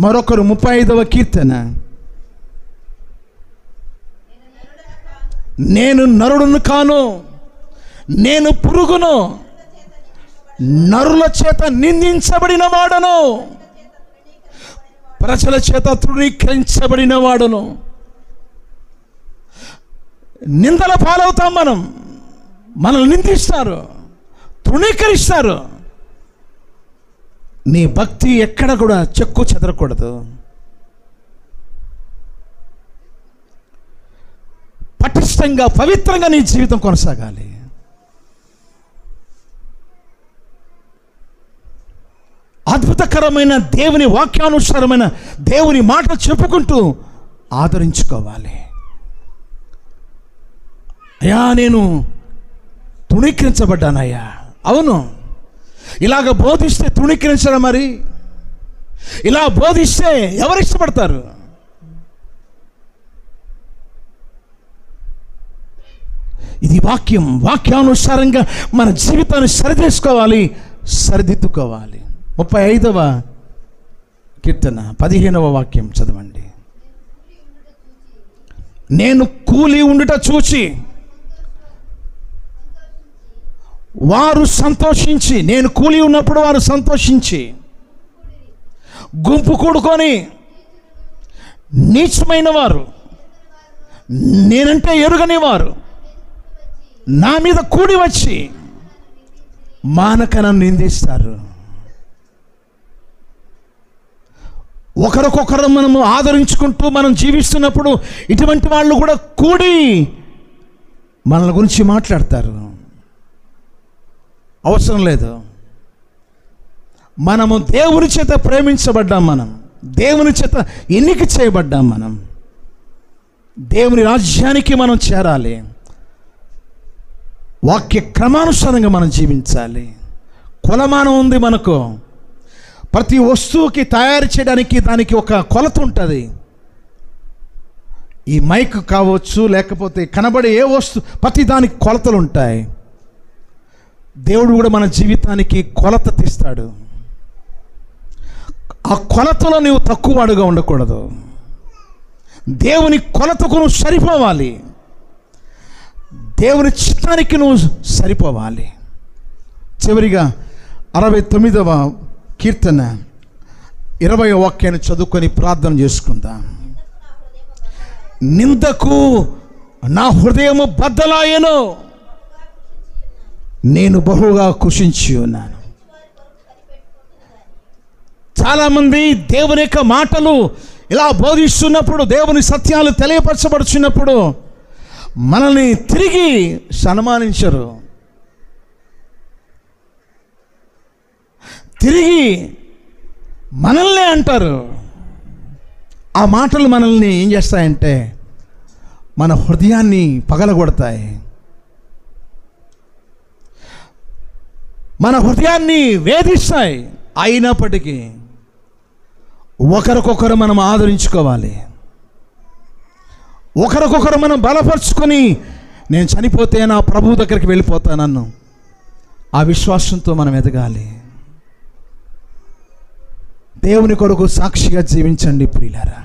మరొకరు 35వ కీర్తన, నేను నరుడును కాను, నేను పురుగును, నరుల చేత నిందించబడిన వాడను, ప్రజల చేత తృణీకరించబడిన వాడను. నిందల పాలవుతాం మనం. మనల్ని నిందిస్తారు, తృణీకరిస్తారు. నీ భక్తి ఎక్కడ కూడా చెక్కు చెదరకూడదు. పటిష్టంగా పవిత్రంగా నీ జీవితం కొనసాగాలి. అద్భుతకరమైన దేవుని వాక్యానుసారమైన దేవుని మాటలు చెప్పుకుంటూ ఆదరించుకోవాలి. అయ్యా నేను తృణీకరించబడ్డానయ్యా. అవును, ఇలాగ బోధిస్తే తృణీకరించడం, మరి ఇలా బోధిస్తే ఎవరు ఇష్టపడతారు? ఇది వాక్యానుసారంగా మన జీవితాన్ని సరిచేసుకోవాలి, సరిదిద్దుకోవాలి. 35వ కీర్తన 15వ వాక్యం చదవండి. నేను కూలి ఉండుట చూచి వారు సంతోషించి, నేను కూలి ఉన్నప్పుడు వారు సంతోషించి గుంపు కూడుకొని నీచమైన వారు, నేనంటే ఎరుగని వారు నా మీద కూడి వచ్చి మానక నన్ను నిందిస్తారు. ఒకరికొకరు మనము ఆదరించుకుంటూ మనం జీవిస్తున్నప్పుడు ఇటువంటి వాళ్ళు కూడా కూడి మనల గురించి మాట్లాడతారు. అవసరం లేదు. మనము దేవుని చేత ప్రేమించబడ్డాం, మనం దేవుని చేత ఎన్నిక చేయబడ్డాం, మనం దేవుని రాజ్యానికి మనం చేరాలి. వాక్య క్రమానుసారంగా మనం జీవించాలి. కొలమానం ఉంది మనకు. ప్రతి వస్తువుకి తయారు చేయడానికి దానికి ఒక కొలత ఉంటుంది. ఈ మైక్ కావచ్చు, లేకపోతే కనబడే ఏ వస్తువు, ప్రతి దానికి కొలతలు ఉంటాయి. దేవుడు కూడా మన జీవితానికి కొలత తీస్తాడు. ఆ కొలతలో నువ్వు తక్కువగా ఉండకూడదు. దేవుని కొలతకు నువ్వు సరిపోవాలి. దేవుని చిత్తానికి నువ్వు సరిపోవాలి. చివరిగా 69వ కీర్తన 20వ వాక్యాన్ని చదువుకొని ప్రార్థన చేసుకుందాం. నిందకు నా హృదయము బద్దలాయెను, నేను బహుగా కృషించి ఉన్నాను. చాలామంది దేవుని యొక్క మాటలు ఇలా బోధిస్తున్నప్పుడు, దేవుని సత్యాలు తెలియపరచబడుచున్నప్పుడు మనల్ని తిరిగి సన్మానించరు, తిరిగి మనల్ని అంటారు. ఆ మాటలు మనల్ని ఏం చేస్తాయంటే మన హృదయాన్ని పగలగొడతాయి, మన హృదయాన్ని వేధిస్తాయి. అయినప్పటికీ ఒకరికొకరు మనం ఆదరించుకోవాలి. ఒకరికొకరు మనం బలపరుచుకొని, నేను చనిపోతే నా ప్రభువు దగ్గరికి వెళ్ళిపోతానన్ను ఆ విశ్వాసంతో మనం ఎదగాలి. దేవుని కొరకు సాక్షిగా జీవించండి ప్రియులారా.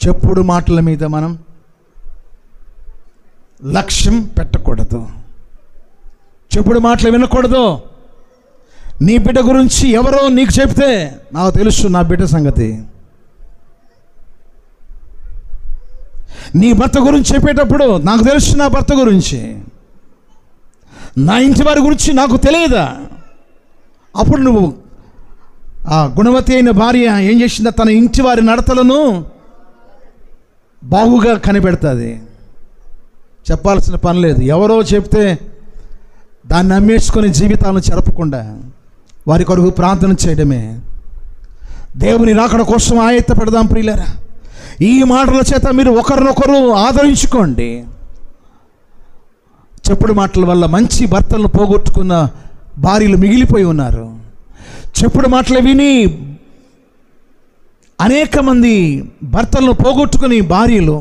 చెప్పుడు మాటల మీద మనం లక్ష్యం పెట్టకూడదు. చెప్పుడు మాటలు వినకూడదు. నీ బిడ్డ గురించి ఎవరో నీకు చెప్తే, నాకు తెలుసు నా బిడ్డ సంగతి. నీ భర్త గురించి చెప్పేటప్పుడు, నాకు తెలుసు నా భర్త గురించి. నా ఇంటి వారి గురించి నాకు తెలియదా? అప్పుడు నువ్వు ఆ గుణవతి అయిన భార్య ఏం చేసిందా? తన ఇంటి వారి నడతలను బాగుగా కనిపెడుతుంది. చెప్పాల్సిన పని లేదు. ఎవరో చెప్తే దాన్ని అమ్మేసుకొని జీవితాలను జరపకుండా వారి కొరకు ప్రార్థన చేయడమే. దేవుని రాకడ కోసం ఆయత్త పెడదాం ప్రియులారా. ఈ మాటల చేత మీరు ఒకరినొకరు ఆదరించుకోండి. చెప్పుడు మాటల వల్ల మంచి భర్తలను పోగొట్టుకున్న భార్యలు మిగిలిపోయి ఉన్నారు. చెప్పుడు మాటలు విని అనేక మంది భర్తలను పోగొట్టుకుని భార్యలు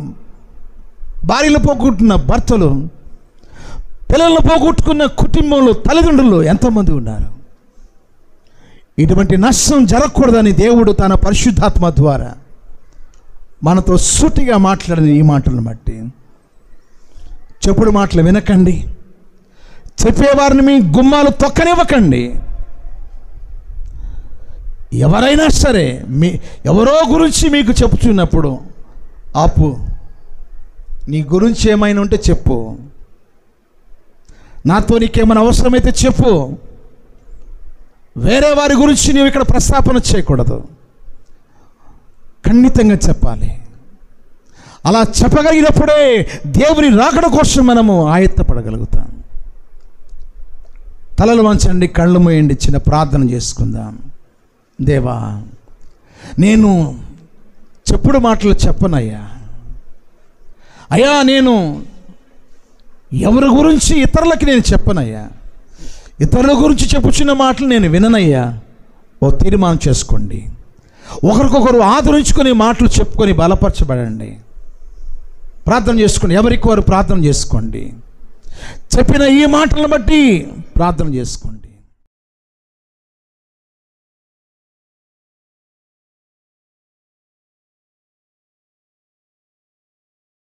పోగొట్టుకున్న భర్తలు, పిల్లలను పోగొట్టుకున్న కుటుంబంలో తల్లిదండ్రులు ఎంతోమంది ఉన్నారు. ఇటువంటి నష్టం జరగకూడదని దేవుడు తన పరిశుద్ధాత్మ ద్వారా మనతో సూటిగా మాట్లాడిన ఈ మాటలను బట్టి, చెప్పుడు మాటలు వినకండి. చెప్పేవారిని మీ గుమ్మాలు తొక్కనివ్వకండి. ఎవరైనా సరే ఎవరో గురించి మీకు చెప్పుచున్నప్పుడు ఆపు. నీ గురించి ఏమైనా ఉంటే చెప్పు. నాతో నీకేమైనా అవసరమైతే చెప్పు. వేరే వారి గురించి నీవు ఇక్కడ ప్రస్తాపన చేయకూడదు. ఖండితంగా చెప్పాలి. అలా చెప్పగలిగినప్పుడే దేవుని రాకడ కోసం మనము ఆయత్తపడగలుగుతాం. తలలు వంచండి, కళ్ళు మూయండి, చిన్న ప్రార్థన చేసుకుందాం. దేవా, నేను చెప్పుడు మాటలు చెప్పనయ్యా. అయ్యా, నేను ఎవరి గురించి ఇతరులకి నేను చెప్పనయ్యా. ఇతరుల గురించి చెప్పుచున్న మాటలు నేను విననయ్యా. ఓ తీర్మానం చేసుకోండి. ఒకరికొకరు ఆదరించుకొని మాటలు చెప్పుకొని బలపరచబడండి. ప్రార్థన చేసుకోండి. ఎవరికి వారు ప్రార్థన చేసుకోండి. చెప్పిన ఈ మాటలను బట్టి ప్రార్థన చేసుకోండి.